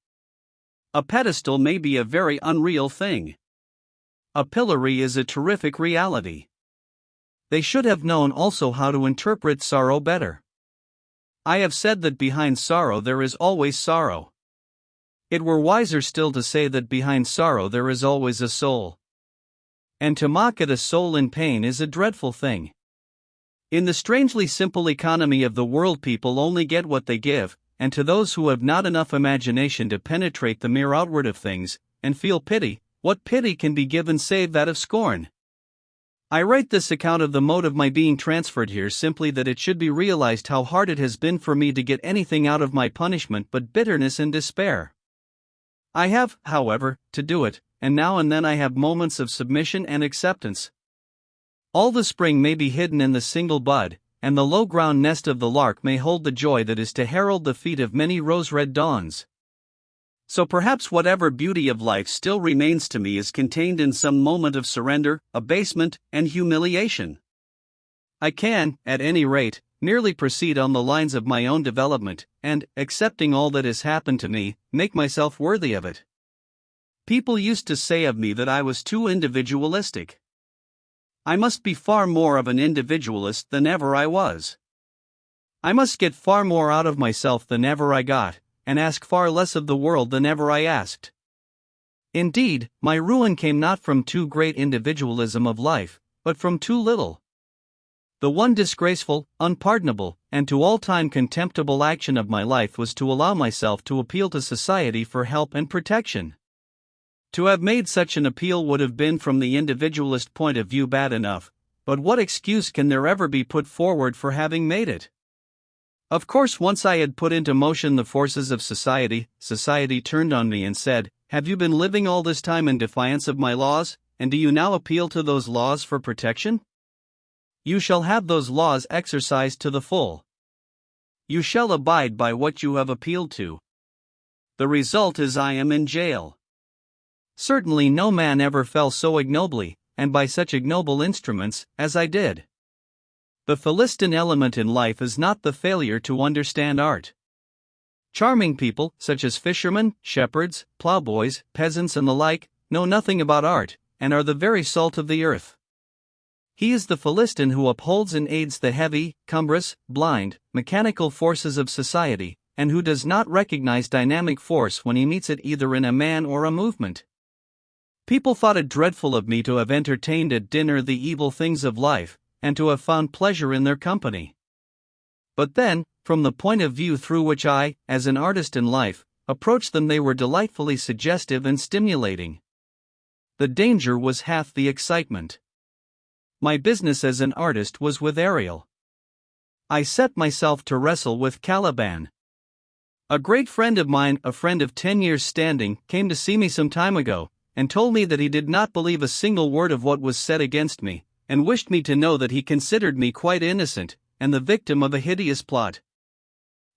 A pedestal may be a very unreal thing. A pillory is a terrific reality. They should have known also how to interpret sorrow better. I have said that behind sorrow there is always sorrow. It were wiser still to say that behind sorrow there is always a soul. And to mock at a soul in pain is a dreadful thing. In the strangely simple economy of the world people only get what they give, and to those who have not enough imagination to penetrate the mere outward of things, and feel pity, what pity can be given save that of scorn? I write this account of the mode of my being transferred here simply that it should be realized how hard it has been for me to get anything out of my punishment but bitterness and despair. I have, however, to do it, and now and then I have moments of submission and acceptance. All the spring may be hidden in the single bud, and the low-ground nest of the lark may hold the joy that is to herald the feet of many rose-red dawns. So perhaps whatever beauty of life still remains to me is contained in some moment of surrender, abasement, and humiliation. I can, at any rate, merely proceed on the lines of my own development, and, accepting all that has happened to me, make myself worthy of it. People used to say of me that I was too individualistic. I must be far more of an individualist than ever I was. I must get far more out of myself than ever I got, and ask far less of the world than ever I asked. Indeed, my ruin came not from too great individualism of life, but from too little. The one disgraceful, unpardonable, and to all time contemptible action of my life was to allow myself to appeal to society for help and protection. To have made such an appeal would have been from the individualist point of view bad enough, but what excuse can there ever be put forward for having made it? Of course, once I had put into motion the forces of society turned on me and said, "Have you been living all this time in defiance of my laws, and do you now appeal to those laws for protection? You shall have those laws exercised to the full. You shall abide by what you have appealed to. The result is I am in jail." Certainly no man ever fell so ignobly, and by such ignoble instruments, as I did. The Philistine element in life is not the failure to understand art. Charming people, such as fishermen, shepherds, plowboys, peasants, and the like, know nothing about art, and are the very salt of the earth. He is the Philistine who upholds and aids the heavy, cumbrous, blind, mechanical forces of society, and who does not recognize dynamic force when he meets it either in a man or a movement. People thought it dreadful of me to have entertained at dinner the evil things of life, and to have found pleasure in their company. But then, from the point of view through which I, as an artist in life, approached them, they were delightfully suggestive and stimulating. The danger was half the excitement. My business as an artist was with Ariel. I set myself to wrestle with Caliban. A great friend of mine, a friend of 10 years' standing, came to see me some time ago, and told me that he did not believe a single word of what was said against me, and wished me to know that he considered me quite innocent, and the victim of a hideous plot.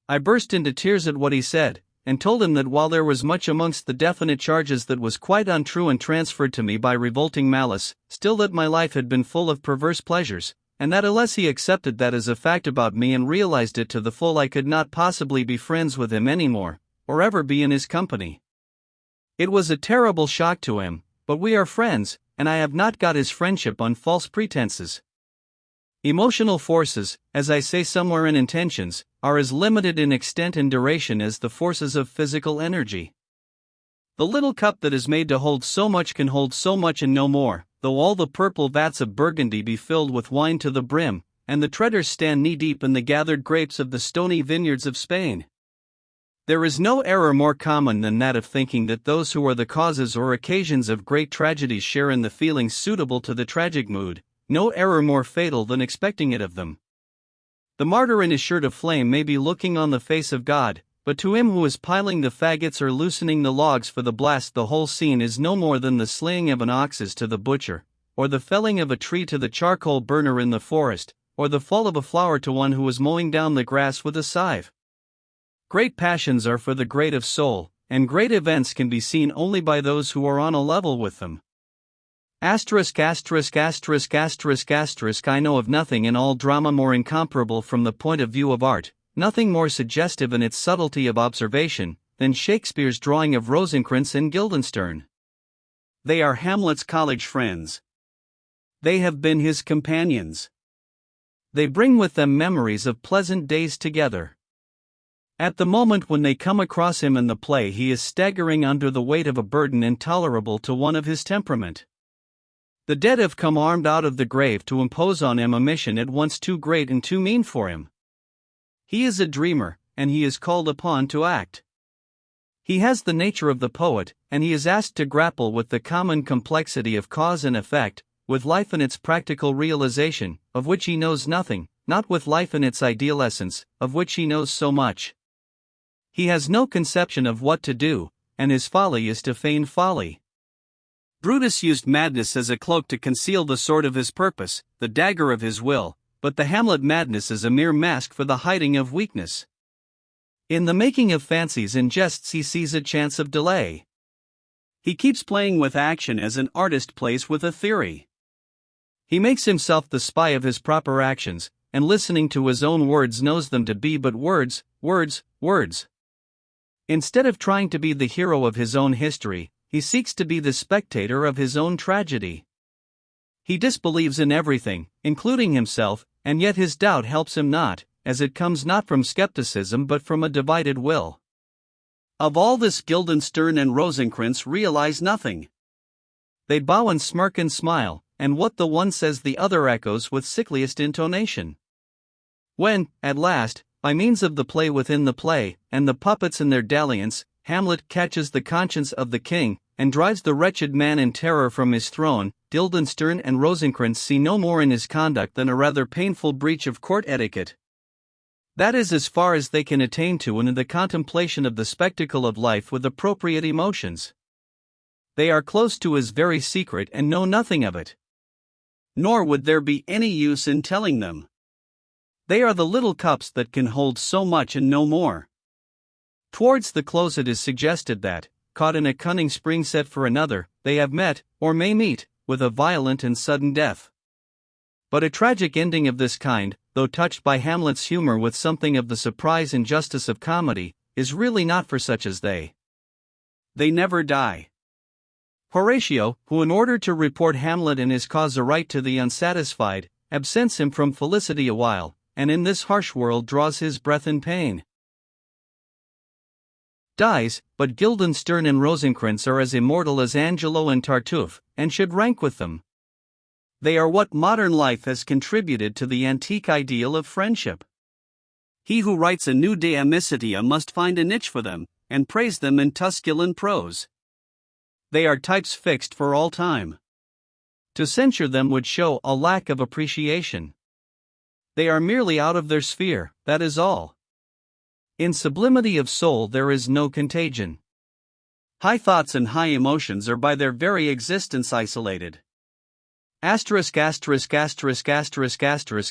I burst into tears at what he said, and told him that while there was much amongst the definite charges that was quite untrue and transferred to me by revolting malice, still that my life had been full of perverse pleasures, and that unless he accepted that as a fact about me and realized it to the full, I could not possibly be friends with him anymore, or ever be in his company. It was a terrible shock to him, but we are friends, and I have not got his friendship on false pretenses. Emotional forces, as I say somewhere in Intentions, are as limited in extent and duration as the forces of physical energy. The little cup that is made to hold so much can hold so much and no more, though all the purple vats of Burgundy be filled with wine to the brim, and the treaders stand knee-deep in the gathered grapes of the stony vineyards of Spain. There is no error more common than that of thinking that those who are the causes or occasions of great tragedies share in the feelings suitable to the tragic mood, no error more fatal than expecting it of them. The martyr in his shirt of flame may be looking on the face of God, but to him who is piling the faggots or loosening the logs for the blast, the whole scene is no more than the slaying of an ox is to the butcher, or the felling of a tree to the charcoal burner in the forest, or the fall of a flower to one who is mowing down the grass with a scythe. Great passions are for the great of soul, and great events can be seen only by those who are on a level with them. I know of nothing in all drama more incomparable from the point of view of art, nothing more suggestive in its subtlety of observation, than Shakespeare's drawing of Rosencrantz and Guildenstern. They are Hamlet's college friends. They have been his companions. They bring with them memories of pleasant days together. At the moment when they come across him in the play, he is staggering under the weight of a burden intolerable to one of his temperament. The dead have come armed out of the grave to impose on him a mission at once too great and too mean for him. He is a dreamer, and he is called upon to act. He has the nature of the poet, and he is asked to grapple with the common complexity of cause and effect, with life in its practical realization, of which he knows nothing, not with life in its ideal essence, of which he knows so much. He has no conception of what to do, and his folly is to feign folly. Brutus used madness as a cloak to conceal the sword of his purpose, the dagger of his will, but the Hamlet madness is a mere mask for the hiding of weakness. In the making of fancies and jests he sees a chance of delay. He keeps playing with action as an artist plays with a theory. He makes himself the spy of his proper actions, and listening to his own words knows them to be but words, words, words. Instead of trying to be the hero of his own history, he seeks to be the spectator of his own tragedy. He disbelieves in everything, including himself, and yet his doubt helps him not, as it comes not from skepticism but from a divided will. Of all this Guildenstern and Rosencrantz realize nothing. They bow and smirk and smile, and what the one says the other echoes with sickliest intonation. When, at last, by means of the play within the play, and the puppets in their dalliance, Hamlet catches the conscience of the king, and drives the wretched man in terror from his throne, Guildenstern and Rosencrantz see no more in his conduct than a rather painful breach of court etiquette. That is as far as they can attain to in the contemplation of the spectacle of life with appropriate emotions. They are close to his very secret and know nothing of it. Nor would there be any use in telling them. They are the little cups that can hold so much and no more. Towards the close it is suggested that, caught in a cunning spring set for another, they have met, or may meet, with a violent and sudden death. But a tragic ending of this kind, though touched by Hamlet's humor with something of the surprise and justice of comedy, is really not for such as they. They never die. Horatio, who in order to report Hamlet and his cause aright to the unsatisfied, absents him from felicity a while, and in this harsh world draws his breath in pain. Dies, but Guildenstern and Rosencrantz are as immortal as Angelo and Tartuffe, and should rank with them. They are what modern life has contributed to the antique ideal of friendship. He who writes a new De Amicitia must find a niche for them, and praise them in Tusculan prose. They are types fixed for all time. To censure them would show a lack of appreciation. They are merely out of their sphere, that is all. In sublimity of soul there is no contagion. High thoughts and high emotions are by their very existence isolated. ***********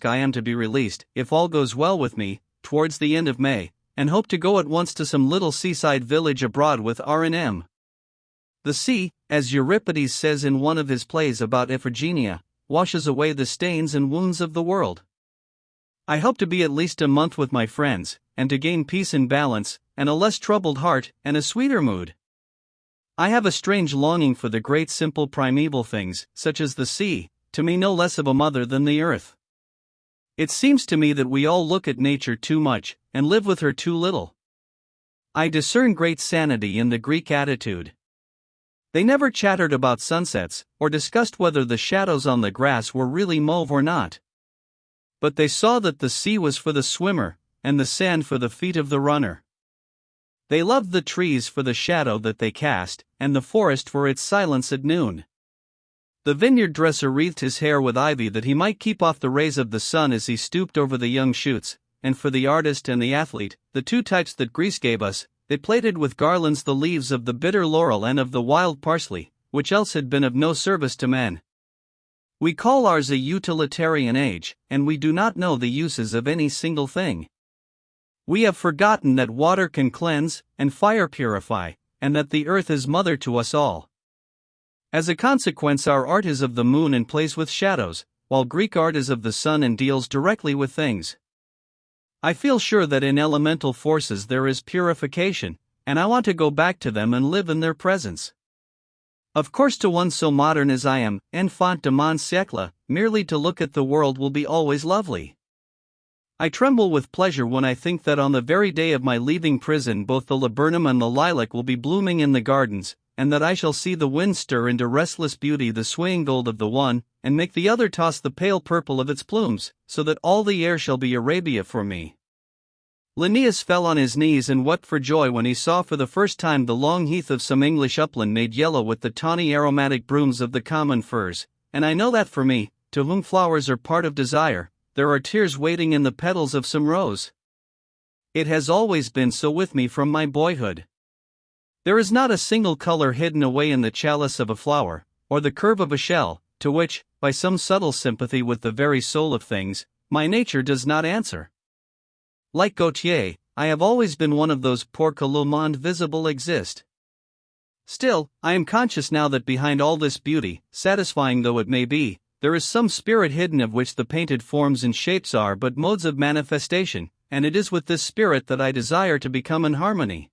I am to be released, if all goes well with me, towards the end of May, and hope to go at once to some little seaside village abroad with R&M. The sea, as Euripides says in one of his plays about Iphigenia, washes away the stains and wounds of the world. I hope to be at least a month with my friends, and to gain peace and balance, and a less troubled heart, and a sweeter mood. I have a strange longing for the great simple primeval things, such as the sea, to me no less of a mother than the earth. It seems to me that we all look at nature too much, and live with her too little. I discern great sanity in the Greek attitude. They never chattered about sunsets, or discussed whether the shadows on the grass were really mauve or not. But they saw that the sea was for the swimmer, and the sand for the feet of the runner. They loved the trees for the shadow that they cast, and the forest for its silence at noon. The vineyard dresser wreathed his hair with ivy that he might keep off the rays of the sun as he stooped over the young shoots, and for the artist and the athlete, the two types that Greece gave us, they plaited with garlands the leaves of the bitter laurel and of the wild parsley, which else had been of no service to men. We call ours a utilitarian age, and we do not know the uses of any single thing. We have forgotten that water can cleanse, and fire purify, and that the earth is mother to us all. As a consequence, our art is of the moon and plays with shadows, while Greek art is of the sun and deals directly with things. I feel sure that in elemental forces there is purification, and I want to go back to them and live in their presence. Of course, to one so modern as I am, enfant de mon siècle, merely to look at the world will be always lovely. I tremble with pleasure when I think that on the very day of my leaving prison both the laburnum and the lilac will be blooming in the gardens, and that I shall see the wind stir into restless beauty the swaying gold of the one, and make the other toss the pale purple of its plumes, so that all the air shall be Arabia for me. Linnaeus fell on his knees and wept for joy when he saw for the first time the long heath of some English upland made yellow with the tawny aromatic brooms of the common firs, and I know that for me, to whom flowers are part of desire, there are tears waiting in the petals of some rose. It has always been so with me from my boyhood. There is not a single color hidden away in the chalice of a flower, or the curve of a shell, to which, by some subtle sympathy with the very soul of things, my nature does not answer. Like Gautier, I have always been one of those pour que le monde visible existe. Still, I am conscious now that behind all this beauty, satisfying though it may be, there is some spirit hidden of which the painted forms and shapes are but modes of manifestation, and it is with this spirit that I desire to become in harmony.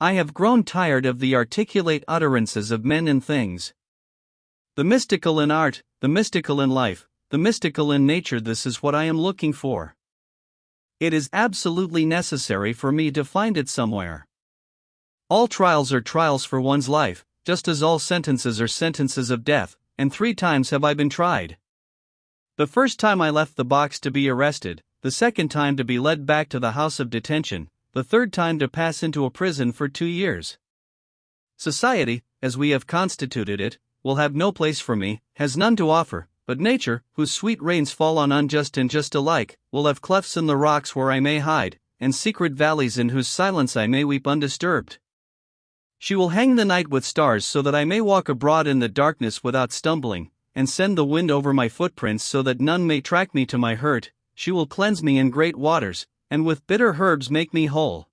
I have grown tired of the articulate utterances of men and things. The mystical in art, the mystical in life, the mystical in nature, this is what I am looking for. It is absolutely necessary for me to find it somewhere. All trials are trials for one's life, just as all sentences are sentences of death, and 3 times have I been tried. The first time I left the box to be arrested, the second time to be led back to the house of detention, the third time to pass into a prison for 2 years. Society, as we have constituted it, will have no place for me, has none to offer, but nature, whose sweet rains fall on unjust and just alike, will have clefts in the rocks where I may hide, and secret valleys in whose silence I may weep undisturbed. She will hang the night with stars so that I may walk abroad in the darkness without stumbling, and send the wind over my footprints so that none may track me to my hurt. She will cleanse me in great waters, and with bitter herbs make me whole.